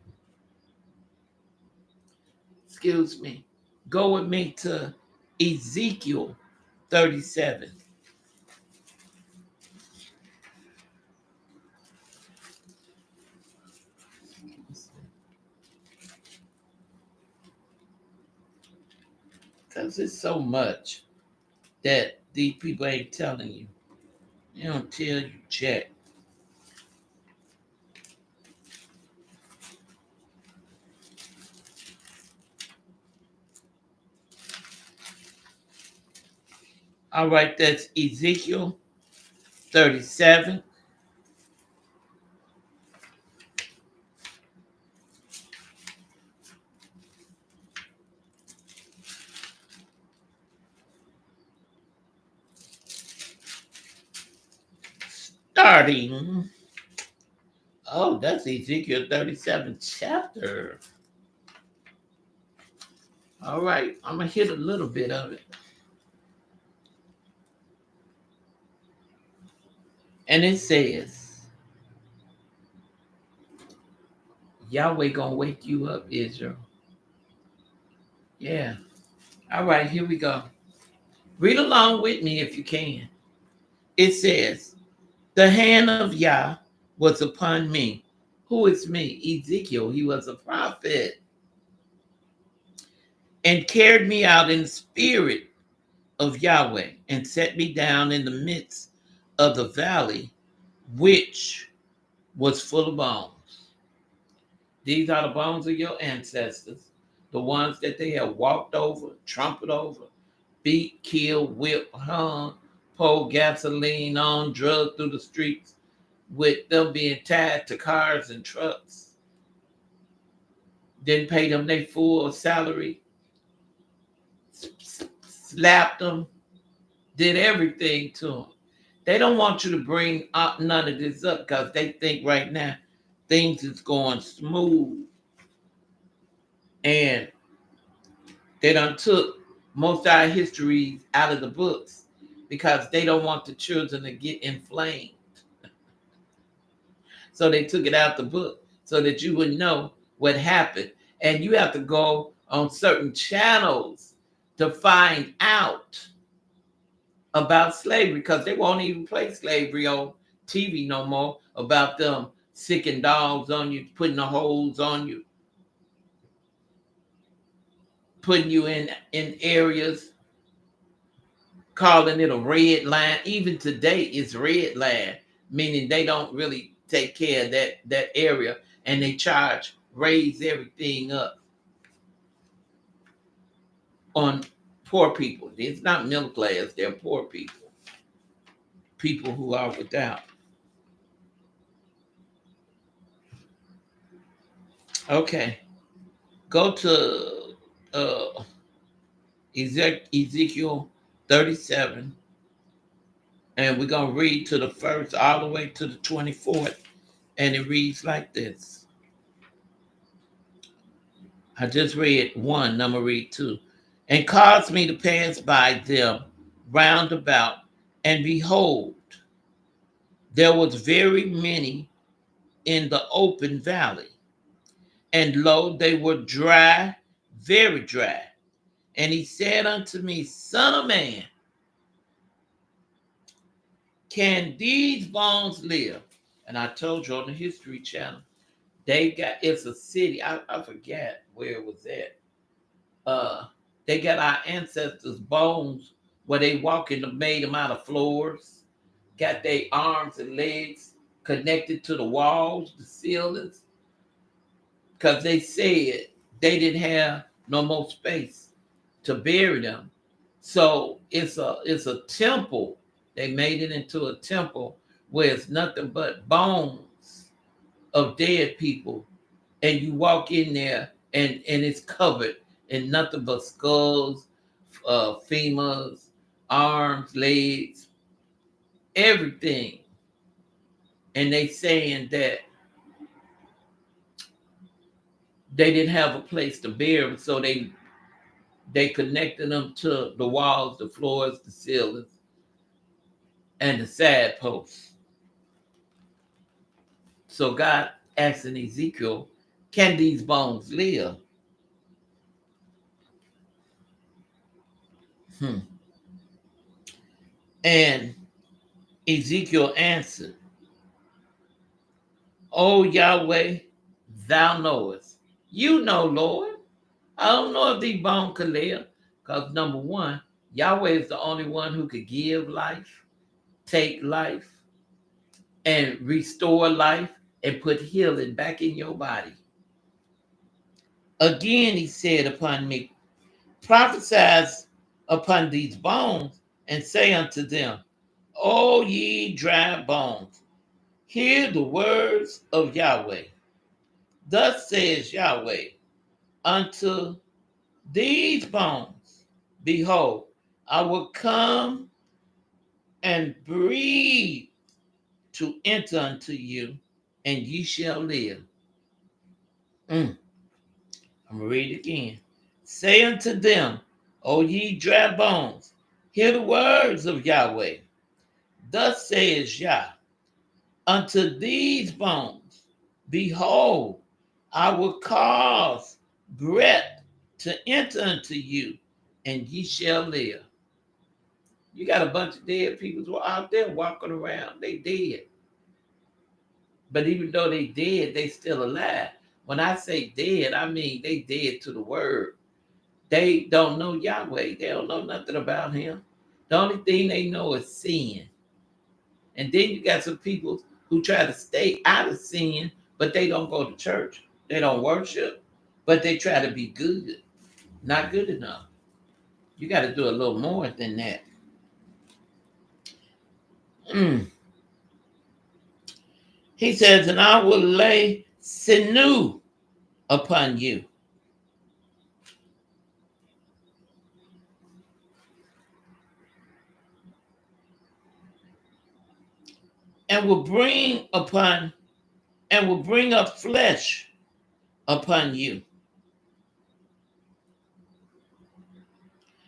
Excuse me. Go with me to Ezekiel 37. Because it's so much that these people ain't telling you. They don't tell you check. All right, that's Ezekiel 37. Starting. Oh, that's Ezekiel 37 chapter. All right, I'm going to hit a little bit of it. And it says, Yahweh going to wake you up, Israel. Yeah. All right, here we go. Read along with me if you can. It says, the hand of Yah was upon me. Who is me? Ezekiel. He was a prophet. And carried me out in the spirit of Yahweh and set me down in the midst of the valley, which was full of bones. These are the bones of your ancestors, the ones that they have walked over, trampled over, beat, killed, whipped, hung, poured gasoline on, drugged through the streets, with them being tied to cars and trucks. Didn't pay them their full salary, slapped them, did everything to them. They don't want you to bring up none of this up because they think right now things is going smooth. And they done took most of our histories out of the books because they don't want the children to get inflamed. So they took it out the book so that you would know what happened. And you have to go on certain channels to find out about slavery because they won't even play slavery on TV no more, about them sicking dogs on you, putting the holes on you, putting you in areas, calling it a red line. Even today it's red line, meaning they don't really take care of that area, and they raise everything up on poor people. It's not middle class, they're poor people who are without. Okay, go to Ezekiel 37, and we're going to read to the first all the way to the 24th, and it reads like this. I just read one, I'm going to read two. And caused me to pass by them round about, and behold, there was very many in the open valley, and lo, they were dry, very dry. And he said unto me, Son of man, can these bones live? And I told you on the History Channel, it's a city, I forget where it was at. They got our ancestors' bones where they made them out of floors, got their arms and legs connected to the walls, the ceilings, because they said they didn't have no more space to bury them. So it's a temple. They made it into a temple where it's nothing but bones of dead people. And you walk in there and it's covered in nothing but skulls, femurs, arms, legs, everything. and they saying that they didn't have a place to bury them, so they connected them to the walls, the floors, the ceilings, and the side posts. So God asking Ezekiel, can these bones live? And Ezekiel answered, O Yahweh, thou knowest. You know, Lord. I don't know if these bones could live. Because number one, Yahweh is the only one who could give life, take life, and restore life, and put healing back in your body. Again, he said upon me, prophesy upon these bones, and say unto them, O ye dry bones, hear the words of Yahweh. Thus says Yahweh, unto these bones, behold, I will come and breathe to enter unto you, and ye shall live. I'm going to read it again. Say unto them, O ye dry bones, hear the words of Yahweh. Thus says Yah, unto these bones, behold, I will cause breath to enter unto you, and ye shall live. You got a bunch of dead people out there walking around. They dead. But even though they dead, they still alive. When I say dead, I mean they dead to the word. They don't know Yahweh. They don't know nothing about him. The only thing they know is sin. And then you got some people who try to stay out of sin, but they don't go to church. They don't worship, but they try to be good. Not good enough. You got to do a little more than that. He says, and I will lay sinew upon you. And will bring up flesh upon you,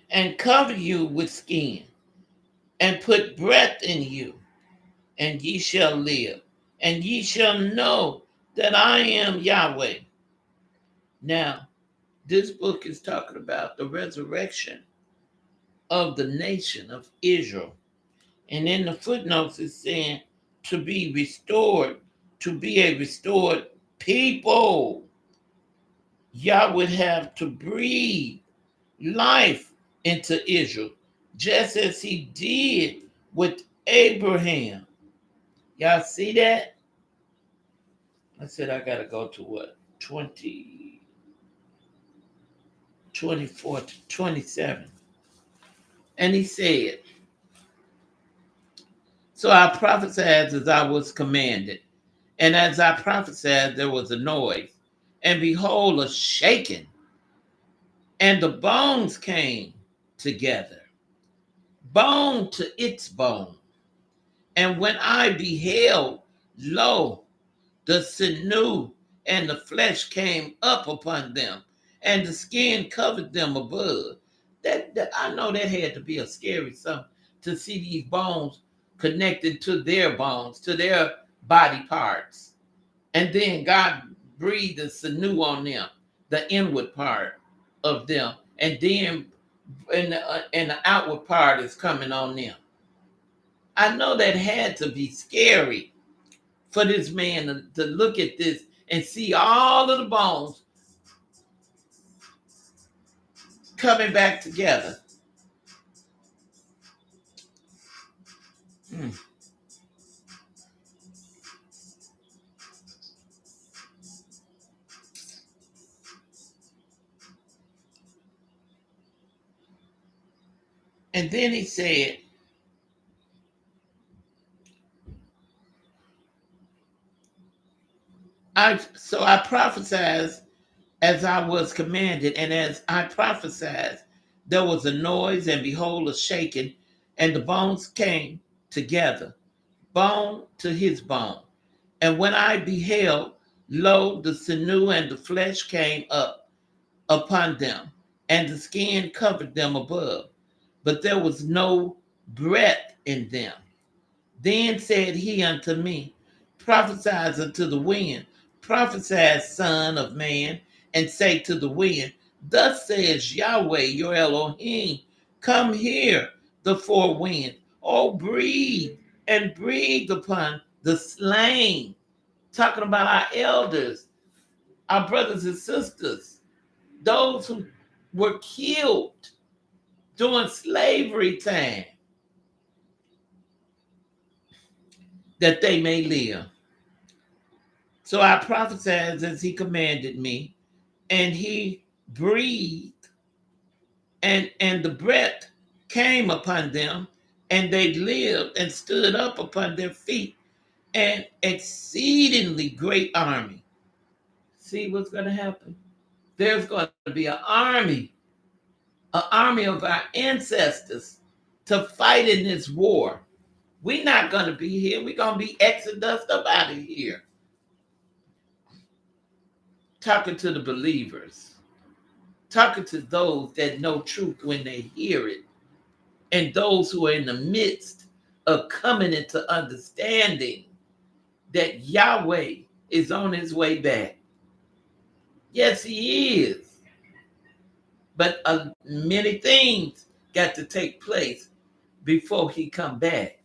and cover you with skin, and put breath in you, and ye shall live, and ye shall know that I am Yahweh. Now, this book is talking about the resurrection of the nation of Israel. And in the footnotes, it's saying to be restored, to be a restored people. Yah would have to breathe life into Israel, just as he did with Abraham. Y'all see that? I said I got to go to what? 24 to 27. And he said, so I prophesied as I was commanded. And as I prophesied, there was a noise. And behold, a shaking. And the bones came together, bone to its bone. And when I beheld, lo, the sinew and the flesh came up upon them, and the skin covered them above. That I know that had to be a scary something to see these bones connected to their bones, to their body parts. And then God breathed the sinew on them, the inward part of them, and then and the outward part is coming on them. I know that had to be scary for this man to look at this and see all of the bones coming back together. And then he said, I prophesied as I was commanded, and as I prophesied, there was a noise, and behold, a shaking, and the bones came together, bone to his bone. And when I beheld, lo, the sinew and the flesh came up upon them, and the skin covered them above, but there was no breath in them. Then said he unto me, prophesy unto the wind, prophesy, son of man, and say to the wind, thus says Yahweh your Elohim, come here, the four winds. Oh, breathe and breathe upon the slain. Talking about our elders, our brothers and sisters, those who were killed during slavery time, that they may live. So I prophesied as he commanded me, and he breathed, and the breath came upon them, and they lived and stood up upon their feet, an exceedingly great army. See what's going to happen? There's going to be an army of our ancestors to fight in this war. We're not going to be here. We're going to be exodus up out of here. Talking to the believers, talking to those that know truth when they hear it, and those who are in the midst of coming into understanding that Yahweh is on his way back. Yes, he is. But many things got to take place before he come back.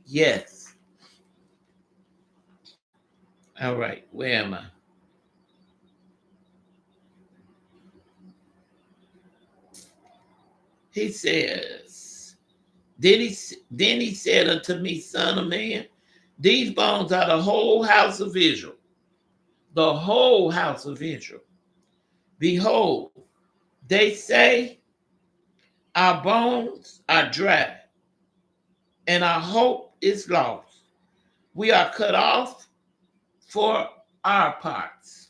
Yes. All right, where am I? He says, then he said unto me, son of man, these bones are the whole house of Israel. The whole house of Israel. Behold, they say, our bones are dry, and our hope is lost. We are cut off for our parts.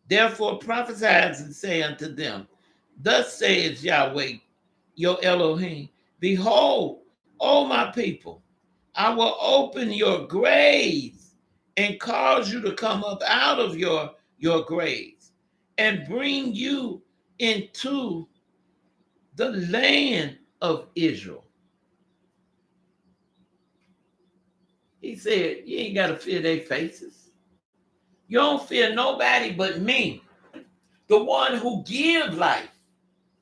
Therefore prophesy and say unto them, thus says Yahweh, your Elohim, behold, O my people, I will open your graves and cause you to come up out of your graves and bring you into the land of Israel. He said, you ain't got to fear their faces. You don't fear nobody but me, the one who gives life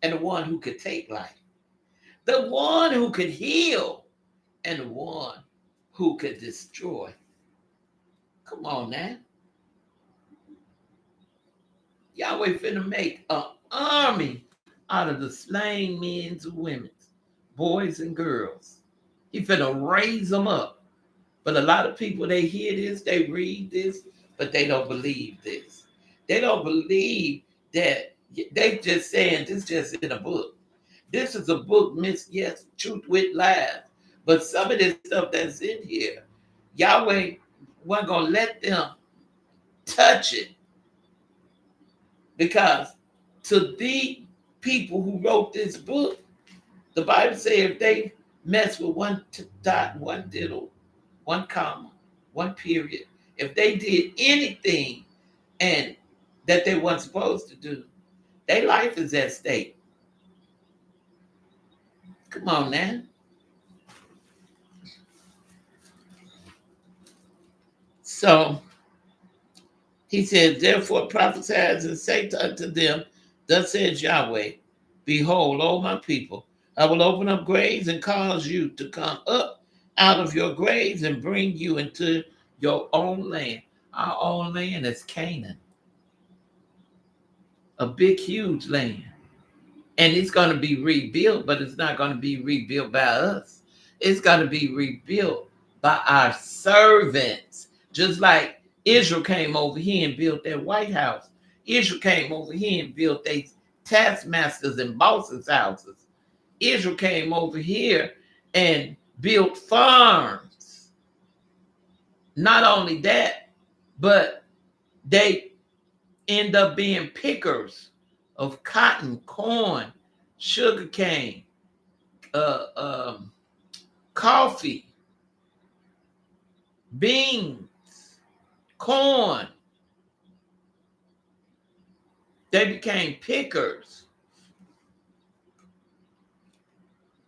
and the one who could take life, the one who could heal and the one who could destroy. Come on now. Yahweh finna make an army out of the slain men and women, boys and girls. He finna raise them up. But a lot of people, they hear this, they read this, but they don't believe this. They don't believe that. They just saying this just in a book. This is a book mixed, yes, truth with lies. But some of this stuff that's in here, Yahweh wasn't going to let them touch it. Because to the people who wrote this book, the Bible says if they mess with one dot, one tittle, one comma, one period, if they did anything and that they weren't supposed to do, their life is at stake. Come on now. So he said, therefore prophesy and say unto them, thus says Yahweh, behold, O my people, I will open up graves and cause you to come up out of your graves and bring you into your own land. Our own land is Canaan, a big, huge land. And it's going to be rebuilt, but it's not going to be rebuilt by us. It's going to be rebuilt by our servants. Just like Israel came over here and built their White House. Israel came over here and built their taskmasters and bosses' houses. Israel came over here and built farms. Not only that, but they end up being pickers of cotton, corn, sugar cane, coffee, beans, corn. They became pickers.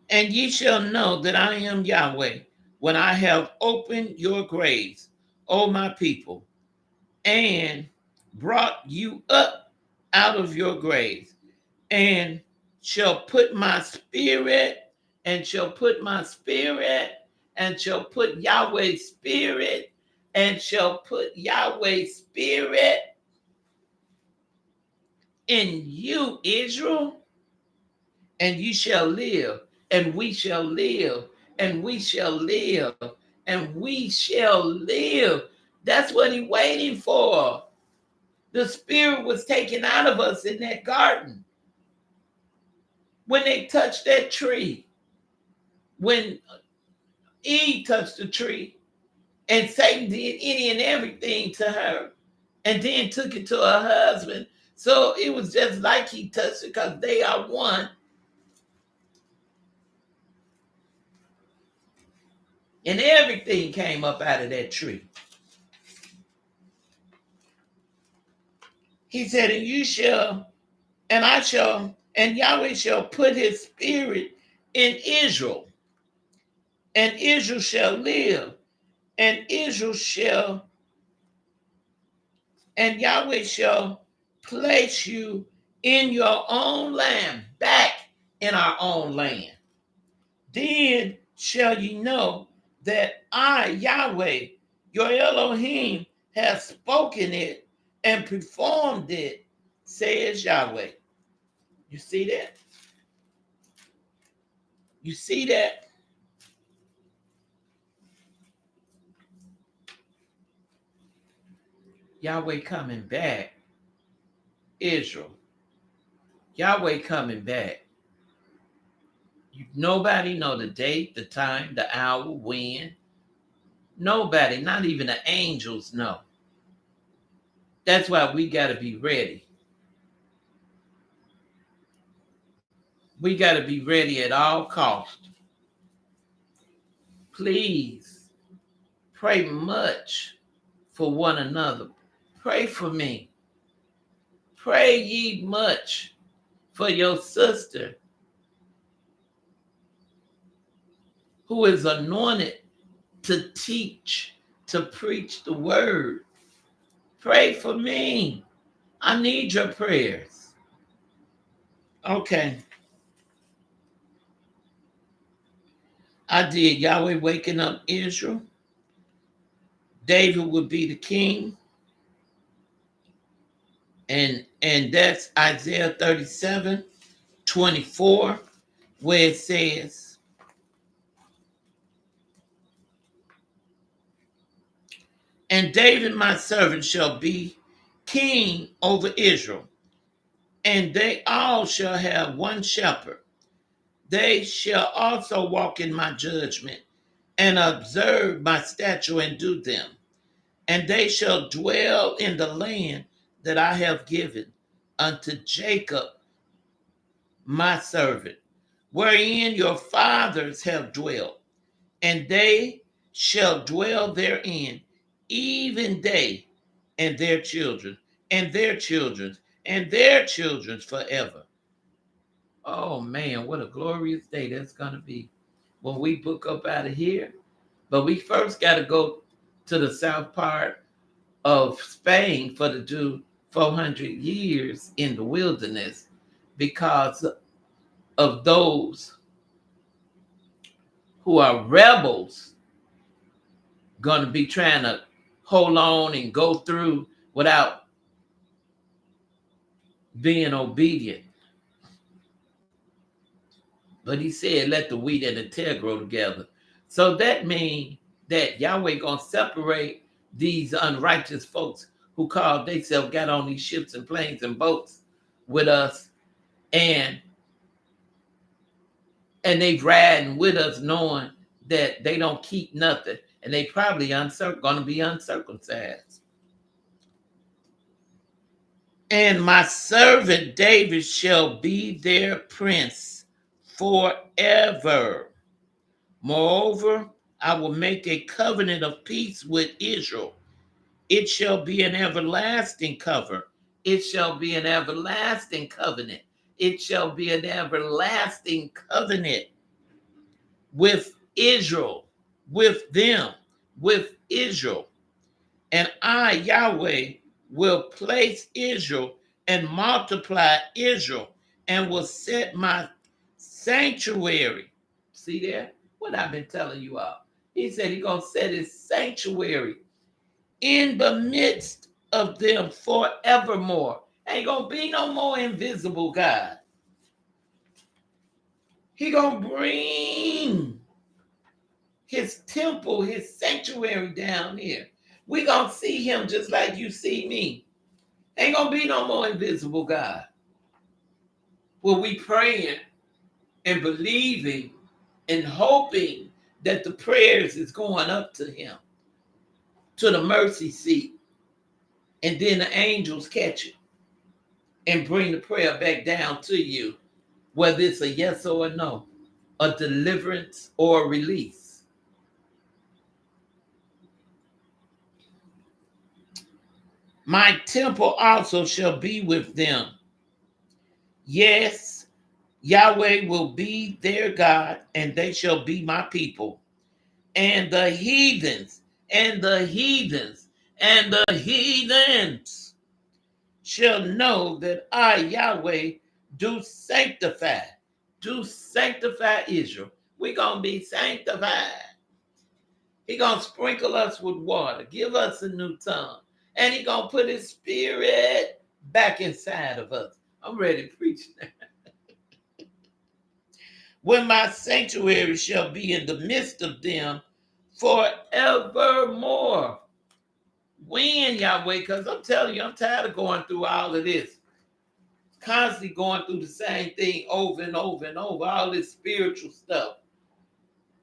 And ye shall know that I am Yahweh when I have opened your graves, O my people, and brought you up out of your graves, and shall put my spirit, and shall put my spirit, and shall put Yahweh's spirit, and shall put Yahweh's spirit in you, Israel, and you shall live, and we shall live, and we shall live, and we shall live. That's what he's waiting for. The spirit was taken out of us in that garden when they touched that tree. When Eve touched the tree, and Satan did any and everything to her, and then took it to her husband. So it was just like he touched it, because they are one. And everything came up out of that tree. He said, and you shall, and I shall, and Yahweh shall put his spirit in Israel, and Israel shall live, and Israel shall, and Yahweh shall place you in your own land, back in our own land. Then shall ye know that I, Yahweh, your Elohim, have spoken it and performed it, says Yahweh. You see that? You see that? Yahweh coming back. Israel. Yahweh coming back. Nobody know the date, the time, the hour, when. Nobody, not even the angels know. That's why we got to be ready. We got to be ready at all costs. Please pray much for one another. Pray for me. Pray ye much for your sister who is anointed to teach, to preach the word. Pray for me. I need your prayers. Okay. I did Yahweh waking up Israel. David would be the king. And that's Isaiah 37:24, where it says, and David my servant shall be king over Israel, and they all shall have one shepherd. They shall also walk in my judgment and observe my statute and do them. And they shall dwell in the land that I have given unto Jacob, my servant, wherein your fathers have dwelt, and they shall dwell therein, even they and their children, and their children's, and their children's forever. Oh man, what a glorious day that's going to be when we book up out of here. But we first got to go to the south part of Spain for to do 400 years in the wilderness, because of those who are rebels going to be trying to hold on and go through without being obedient. But he said, let the wheat and the tare grow together. So that means that Yahweh going to separate these unrighteous folks who called themselves, got on these ships and planes and boats with us, and they riding with us knowing that they don't keep nothing, and they probably going to be uncircumcised. And my servant David shall be their prince forever. Moreover, I will make a covenant of peace with Israel. It shall be an everlasting cover. It shall be an everlasting covenant. It shall be an everlasting covenant with Israel, with them, with Israel. And I, Yahweh, will place Israel and multiply Israel and will set my sanctuary. See there? What I've been telling you all. He said he's going to set his sanctuary in the midst of them forevermore. Ain't going to be no more invisible God. He going to bring his temple, his sanctuary down here. We going to see him just like you see me. Ain't going to be no more invisible God. Well, we praying and believing and hoping that the prayers is going up to him, to the mercy seat. And then the angels catch it and bring the prayer back down to you, whether it's a yes or a no, a deliverance or a release. My temple also shall be with them. Yes, Yahweh will be their God, and they shall be my people. And the heathens, and the heathens, and the heathens shall know that I, Yahweh, do sanctify Israel. We're going to be sanctified. He's going to sprinkle us with water, give us a new tongue, and he's going to put his spirit back inside of us. I'm ready to preach now. When my sanctuary shall be in the midst of them forevermore. When, Yahweh? Because I'm telling you, I'm tired of going through all of this. Constantly going through the same thing over and over and over. All this spiritual stuff.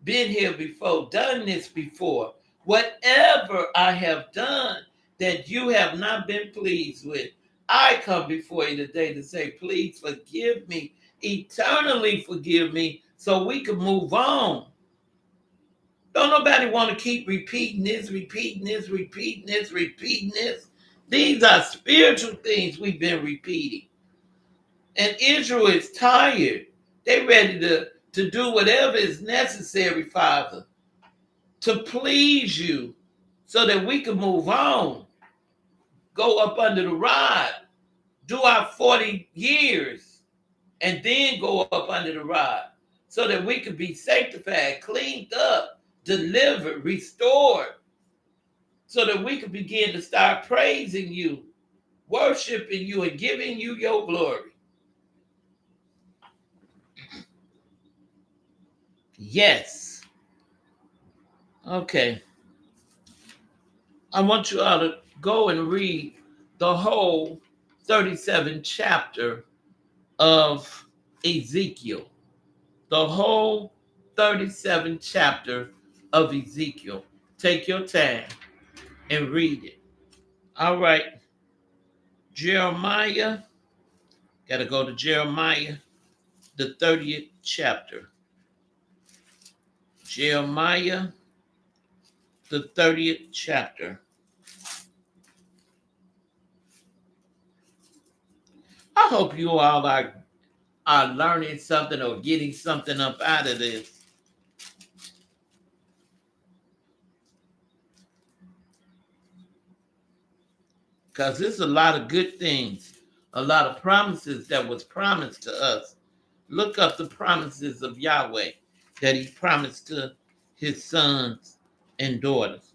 Been here before, done this before. Whatever I have done that you have not been pleased with, I come before you today to say, please forgive me. Eternally forgive me so we can move on. Don't nobody want to keep repeating this. These are spiritual things we've been repeating. And Israel is tired. They're ready to do whatever is necessary, Father, to please you so that we can move on. Go up under the rod. Do our 40 years and then go up under the rod so that we can be sanctified, cleaned up, delivered, restored, so that we can begin to start praising you, worshiping you, and giving you your glory. Yes. Okay. I want you all to go and read the whole 37th chapter of Ezekiel. The whole 37th chapter of Ezekiel. Take your time and read it. All right. Jeremiah. Got to go to Jeremiah, the 30th chapter. Jeremiah, the 30th chapter. I hope you all are learning something or getting something up out of this. Because there's a lot of good things, a lot of promises that was promised to us. Look up the promises of Yahweh that he promised to his sons and daughters.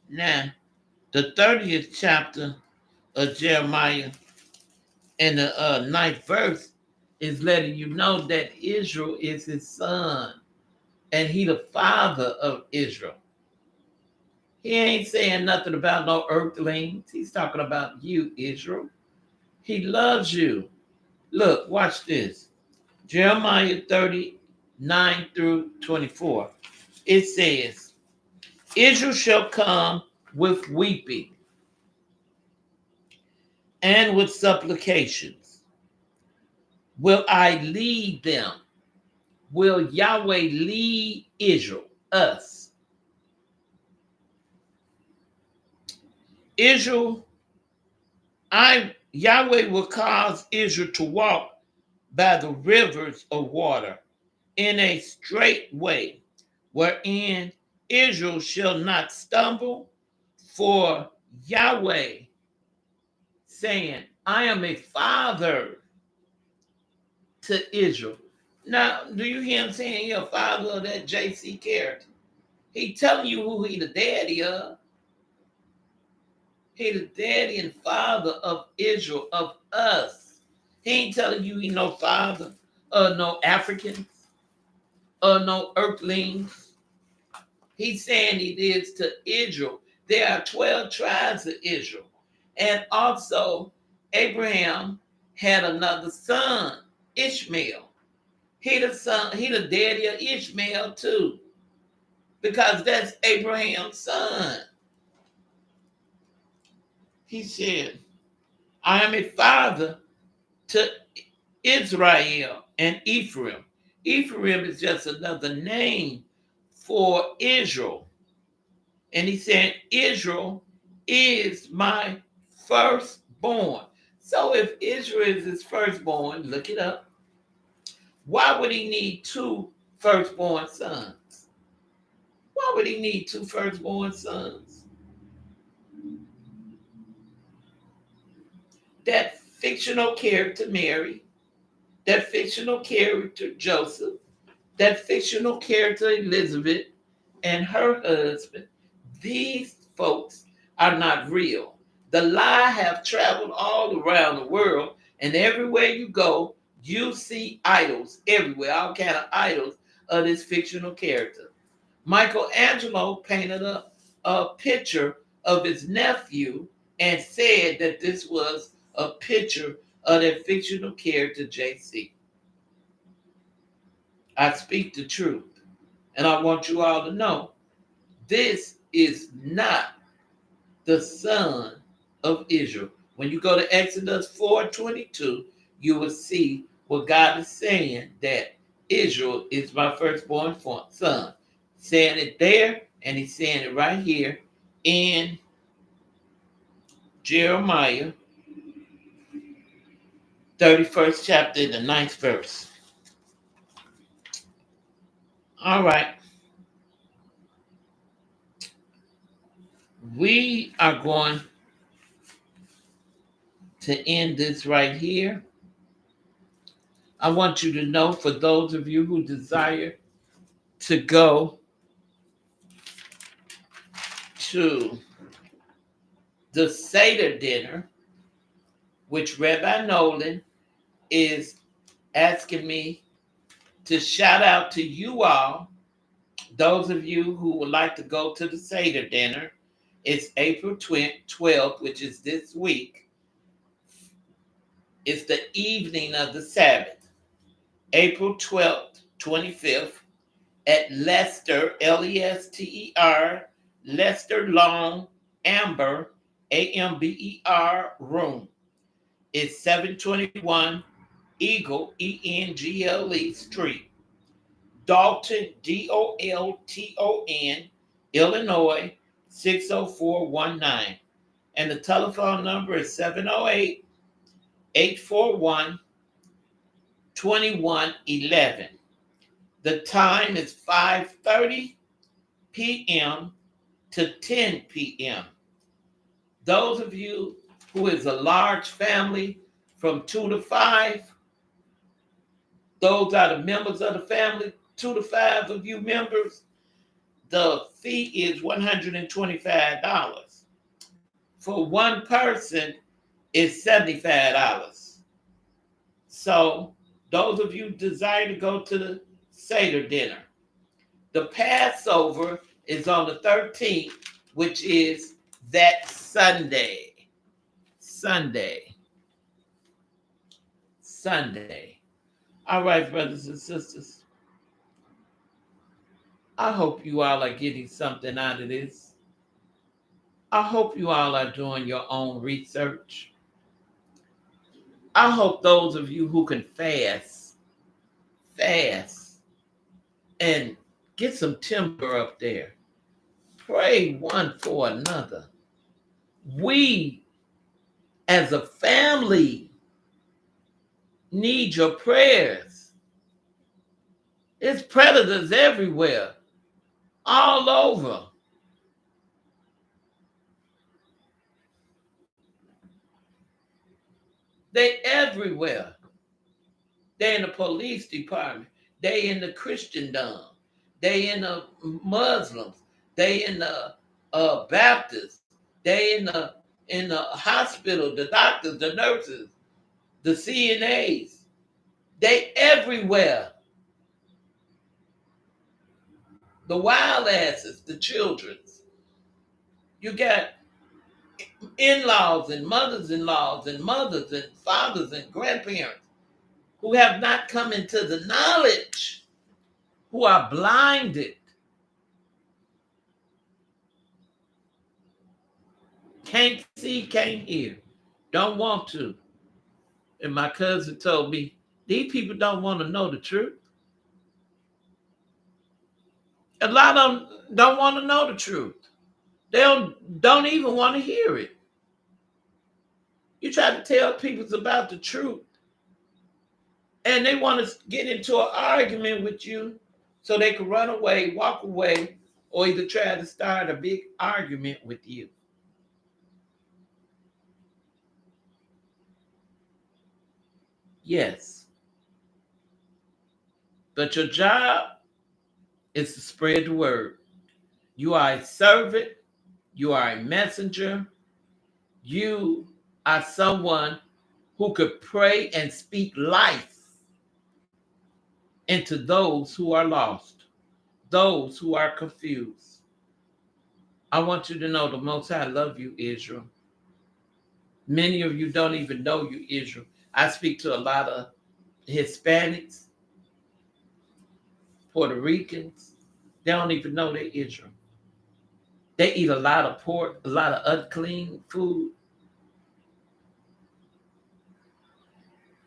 Now, the 30th chapter of Jeremiah and the 9th verse is letting you know that Israel is his son and he the father of Israel. He ain't saying nothing about no earthlings. He's talking about you, Israel. He loves you. Look, watch this. Jeremiah 39 through 24. It says, Israel shall come with weeping and with supplications. Will I lead them? will Yahweh lead Israel, us. Israel, Yahweh will cause Israel to walk by the rivers of water in a straight way, wherein Israel shall not stumble, for Yahweh saying, I am a father to Israel. Now, do you hear him saying you're a father of that JC character? He telling you who he the daddy of. He the daddy and father of Israel, of us. He ain't telling you he no father of no Africans or no earthlings. He's saying it is to Israel. There are 12 tribes of Israel. And also, Abraham had another son, Ishmael. He the daddy of Ishmael too, because that's Abraham's son. He said, I am a father to Israel and Ephraim. Ephraim is just another name for Israel. And he said, Israel is my firstborn. So if Israel is his firstborn, look it up. Why would he need two firstborn sons? Why would he need two firstborn sons? That fictional character Mary, that fictional character Joseph, that fictional character Elizabeth and her husband, these folks are not real. The lie have traveled all around the world, and everywhere you go, you see idols everywhere, all kind of idols of this fictional character. Michelangelo painted a picture of his nephew and said that this was a picture of that fictional character JC. I speak the truth, and I want you all to know this is not the son of Israel. When you go to Exodus 4:22, you will see what God is saying, that Israel is my firstborn son. Saying it there, and he's saying it right here in Jeremiah 31st chapter, the 9th verse. All right. We are going to end this right here. I want you to know, for those of you who desire to go to the Seder dinner, which Rabbi Nolan is asking me to shout out to you all, those of you who would like to go to the Seder dinner. It's April 12th, which is this week. It's the evening of the Sabbath, April 12th, 25th, at Lester, Lester, Lester Long Amber, Amber room. It's 721 Eagle, Engle Street, Dalton, Dolton, Illinois, 60419. And the telephone number is 708-841-2111. The time is 5:30 p.m. to 10 p.m. Those of you who is a large family from 2 to 5, those are the members of the family, 2 to 5 of you members, the fee is $125. For one person, it's $75. So those of you desire to go to the Seder dinner. The Passover is on the 13th, which is that Sunday. All right, brothers and sisters. I hope you all are getting something out of this. I hope you all are doing your own research. I hope those of you who can fast. and get some timber up there. Pray one for another. We, as a family, need your prayers. There's predators everywhere, all over. They everywhere. They in the police department. They in the Christendom. They in the Muslims. They in the Baptists. They in the hospital. The doctors, the nurses, the CNAs. They everywhere. The wild asses, the children's. You got in-laws and mothers-in-laws and mothers and fathers and grandparents who have not come into the knowledge, who are blinded. Can't see, can't hear, don't want to. And my cousin told me, these people don't want to know the truth. A lot of them don't want to know the truth. They don't even want to hear it. You try to tell people about the truth, and they want to get into an argument with you so they can run away, walk away, or either try to start a big argument with you. Yes. But your job is to spread the word. You are a servant. You are a messenger. You are someone who could pray and speak life into those who are lost, those who are confused. I want you to know the Most High love you, Israel. Many of you don't even know you, Israel. I speak to a lot of Hispanics, Puerto Ricans. They don't even know they're Israel. They eat a lot of pork, a lot of unclean food.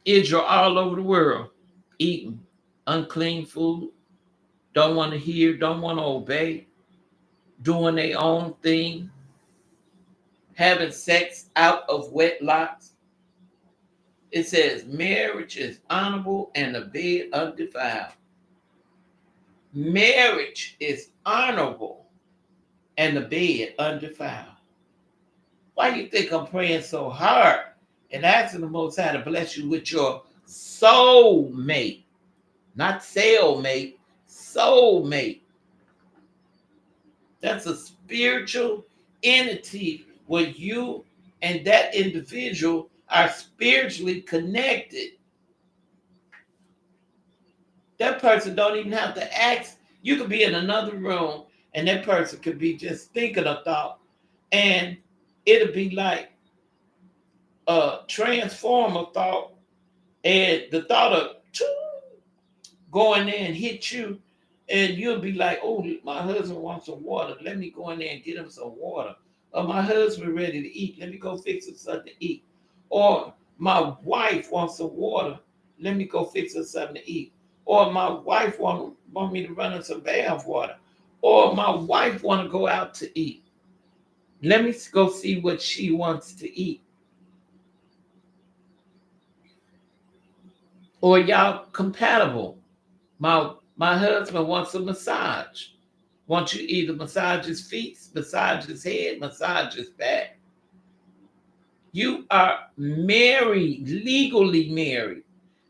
Israel all over the world eating unclean food, don't want to hear, don't want to obey, doing their own thing, having sex out of wedlocks. It says marriage is honorable and the bed undefiled. Marriage is honorable and the bed undefiled. Why do you think I'm praying so hard and asking the Most High to bless you with your soul mate? Not cellmate, soul mate. That's a spiritual entity where you and that individual are spiritually connected. That person don't even have to ask. You could be in another room and that person could be just thinking a thought, and it'll be like a transformer thought, and the thought of go in there and hit you, and you'll be like, oh, my husband wants some water. Let me go in there and get him some water. Or my husband ready to eat. Let me go fix him something to eat. Or my wife wants some water. Let me go fix her something to eat. Or my wife want me to run her some bath water. Or my wife want to go out to eat. Let me go see what she wants to eat. Or y'all compatible. My husband wants a massage. Wants you either massage his feet, massage his head, massage his back. You are married, legally married,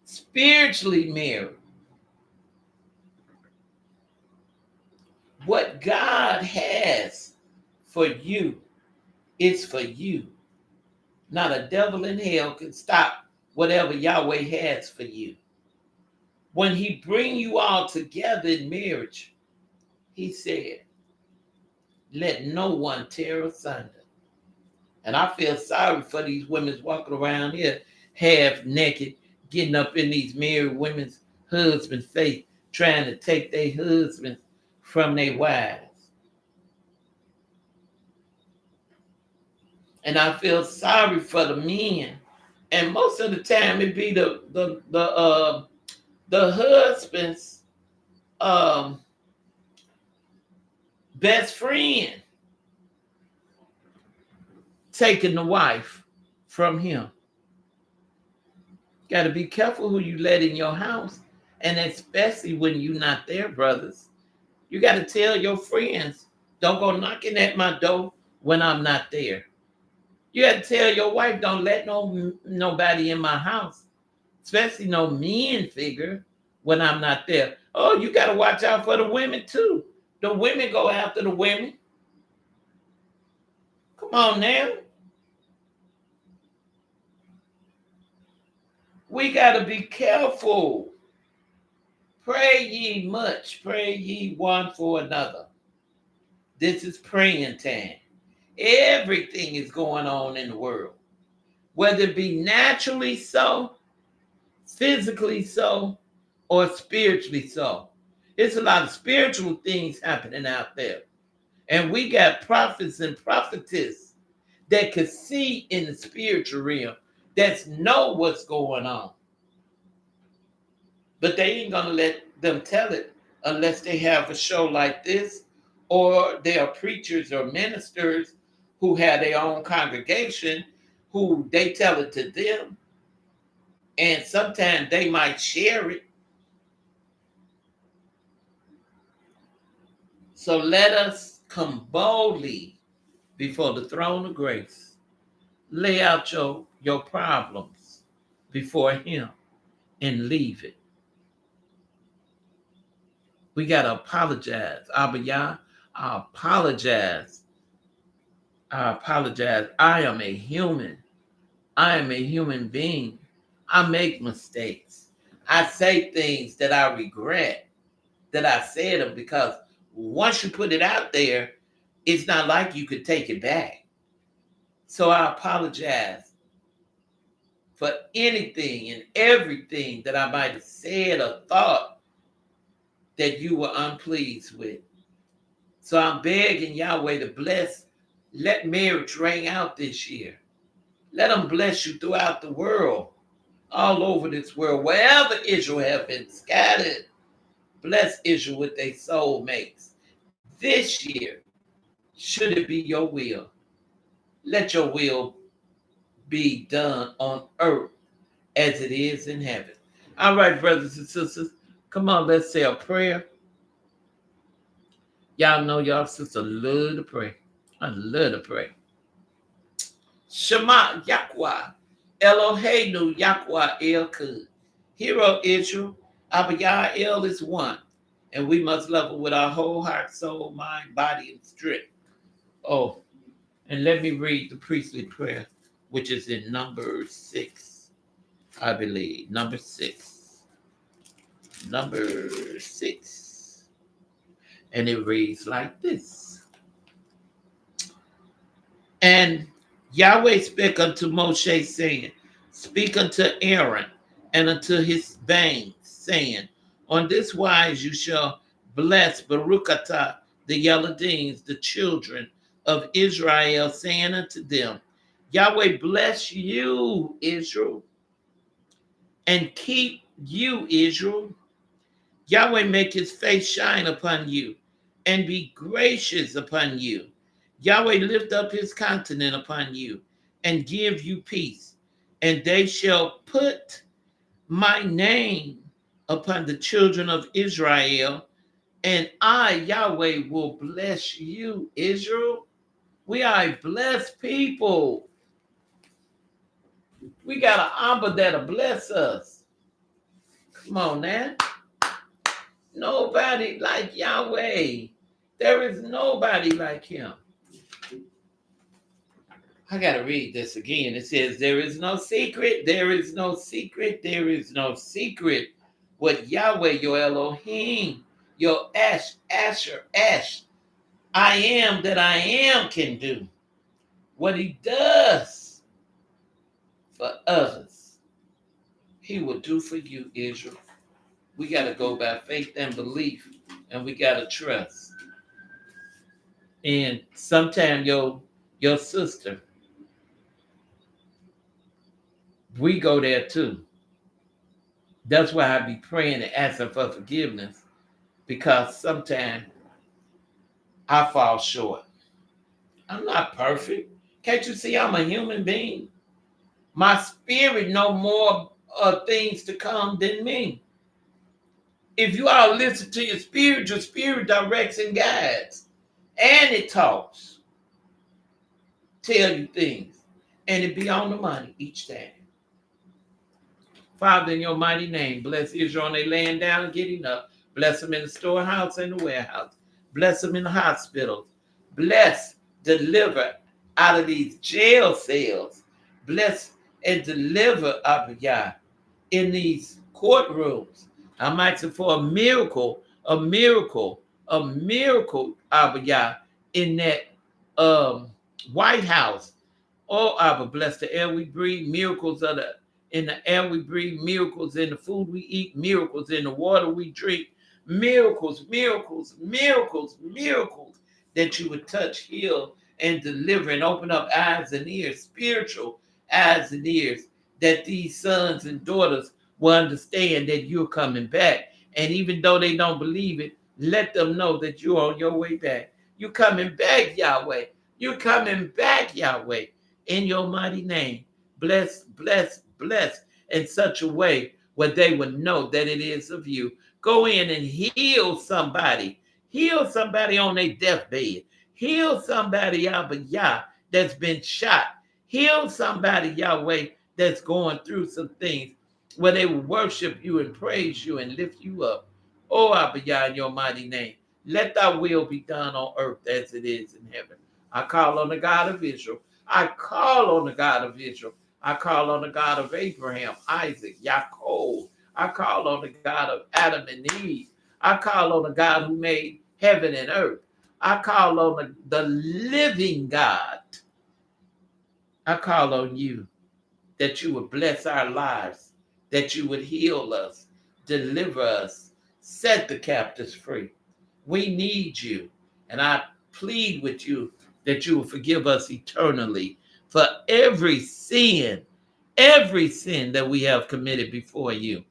spiritually married. What God has for you is for you. Not a devil in hell can stop whatever Yahweh has for you. When he bring you all together in marriage, he said, let no one tear asunder. And I feel sorry for these women walking around here half naked, getting up in these married women's husbands' face, trying to take their husbands from their wives. And I feel sorry for the men. And most of the time it be the husbands best friend taking the wife from him. Got to be careful who you let in your house, and especially when you're not there, brothers. You got to tell your friends, don't go knocking at my door when I'm not there. You got to tell your wife, don't let nobody in my house, especially no men figure when I'm not there. Oh, you got to watch out for the women too. The women go after the women. Come on now. We got to be careful. Pray ye much, pray ye one for another. This is praying time. Everything is going on in the world, whether it be naturally so, physically so, or spiritually so. It's a lot of spiritual things happening out there. And we got prophets and prophetess that could see in the spiritual realm, that know what's going on. But they ain't going to let them tell it unless they have a show like this, or they are preachers or ministers who have their own congregation who they tell it to them. And sometimes they might share it. So let us come boldly before the throne of grace. Lay out your problems before him and leave it. We got to apologize. Abba Yah, I apologize. I apologize. I am a human. I am a human being. I make mistakes. I say things that I regret that I said them, because once you put it out there, it's not like you could take it back. So I apologize for anything and everything that I might have said or thought that you were unpleased with. So I'm begging Yahweh to bless. Let marriage ring out this year. Let them bless you throughout the world, all over this world, wherever Israel have been scattered. Bless Israel with their soulmates. This year, should it be your will, let your will be done on earth as it is in heaven. All right, brothers and sisters, come on, let's say a prayer. Y'all know y'all sister love to pray. I love to pray. Shema Yahweh, Eloheinu Yahweh El Kud. Hero Israel, Abba Yah El is one. And we must love her with our whole heart, soul, mind, body, and strength. Oh, and let me read the priestly prayer, which is in number 6, I believe. Number 6. Number 6. And it reads like this. And Yahweh spake unto Moshe, saying, speak unto Aaron and unto his veins, saying, on this wise you shall bless Baruchata, the Yeladins, the children of Israel, saying unto them, Yahweh bless you, Israel, and keep you, Israel. Yahweh make his face shine upon you and be gracious upon you. Yahweh lift up his countenance upon you and give you peace. And they shall put my name upon the children of Israel, and I, Yahweh, will bless you, Israel. We are a blessed people. We got an Abba that'll bless us. Come on now. Nobody like Yahweh. There is nobody like him. I got to read this again. It says, there is no secret, there is no secret, there is no secret what Yahweh, your Elohim, your Asher, I am that I am can do. What he does for others, he will do for you, Israel. We got to go by faith and belief, and we got to trust. And sometimes your sister, we go there too. That's why I be praying and asking for forgiveness. because sometimes I fall short. I'm not perfect. Can't you see I'm a human being? My spirit know more things to come than me. If you all listen to your spirit directs and guides. And it talks, tell you things. And it be on the money each time. Father, in your mighty name, bless Israel and they laying down and getting up. Bless them in the storehouse and the warehouse. Bless them in the hospitals. Bless, deliver out of these jail cells. Bless and deliver, Abba Yah, in these courtrooms. I'm asking for a miracle, Abba Yah, in that White House. Oh, Abba, bless the air we breathe, miracles of the in the air we breathe, miracles in the food we eat, miracles in the water we drink, miracles, miracles, miracles, miracles that you would touch, heal, and deliver and open up eyes and ears, spiritual eyes and ears, that these sons and daughters will understand that you're coming back. And even though they don't believe it, let them know that you're on your way back. You're coming back, Yahweh. You're coming back, Yahweh, in your mighty name. Bless, bless, bless in such a way where they would know that it is of you. Go in and heal somebody. Heal somebody on their deathbed. Heal somebody, Abba Yah, that's been shot. Heal somebody, Yahweh, that's going through some things where they will worship you and praise you and lift you up. Oh, Abba Yah, in your mighty name, let thy will be done on earth as it is in heaven. I call on the God of Israel. I call on the God of Israel. I call on the God of Abraham, Isaac, Yaakov. I call on the God of Adam and Eve. I call on the God who made heaven and earth. I call on the living God. I call on you that you would bless our lives, that you would heal us, deliver us, set the captives free. We need you. And I plead with you that you will forgive us eternally for every sin that we have committed before you.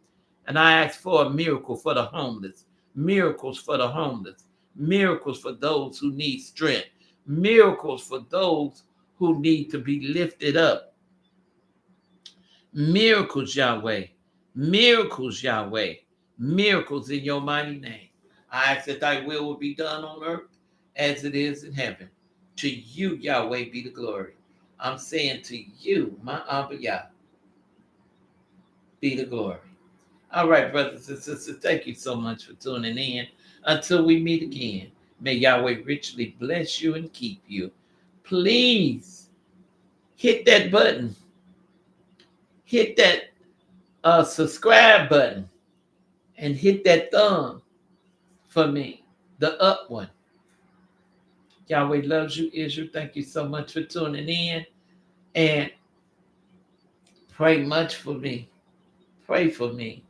And I ask for a miracle for the homeless, miracles for the homeless, miracles for those who need strength, miracles for those who need to be lifted up. Miracles, Yahweh. Miracles, Yahweh. Miracles in your mighty name. I ask that thy will be done on earth as it is in heaven. To you, Yahweh, be the glory. I'm saying to you, my Abba Yah, be the glory. All right, brothers and sisters, thank you so much for tuning in. Until we meet again, may Yahweh richly bless you and keep you. Please hit that button. Hit that subscribe button and hit that thumb for me, the up one. Yahweh loves you, Israel. Thank you so much for tuning in. And pray much for me. Pray for me.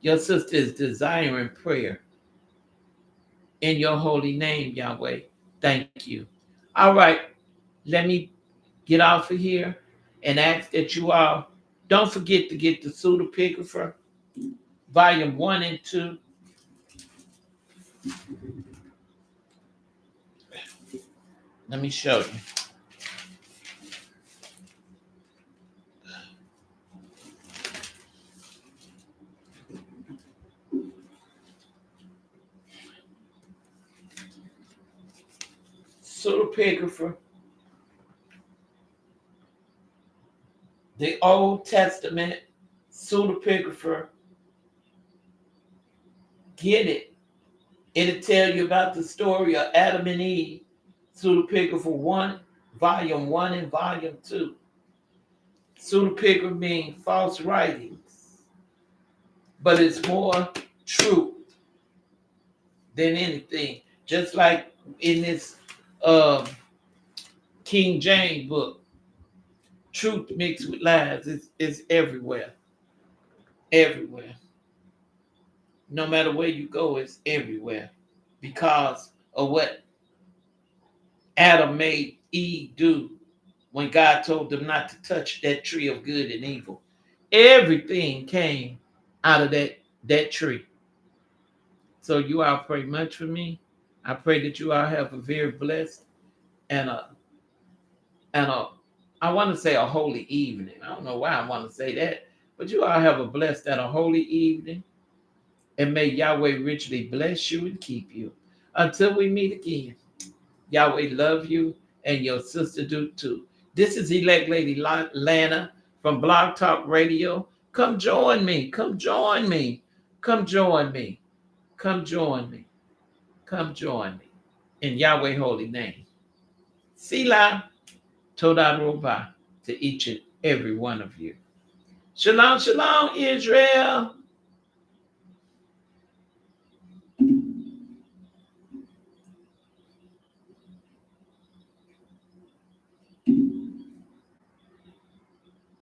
Your sister is desiring prayer. In your holy name, Yahweh. Thank you. All right. Let me get off of here and ask that you all don't forget to get the pseudepigrapher, volume 1 and 2. Let me show you. Pseudepigrapher, the Old Testament pseudepigrapher. Get it. It'll tell you about the story of Adam and Eve. Pseudepigrapher 1, volume 1 and volume 2. Pseudepigrapher means false writings, but it's more truth than anything. Just like in this King James book, truth mixed with lies is everywhere. Everywhere. No matter where you go, it's everywhere. Because of what Adam made Eve do when God told them not to touch that tree of good and evil. Everything came out of that tree. So you all pray much for me. I pray that you all have a very blessed and a I want to say a holy evening. I don't know why I want to say that, but you all have a blessed and a holy evening. And may Yahweh richly bless you and keep you. Until we meet again, Yahweh love you and your sister do too. This is Elect Lady Lana from Blog Talk Radio. Come join me. Come join me. Come join me. Come join me. Come join me. In Yahweh holy name. Sila Toda Roba to each and every one of you. Shalom, shalom, Israel.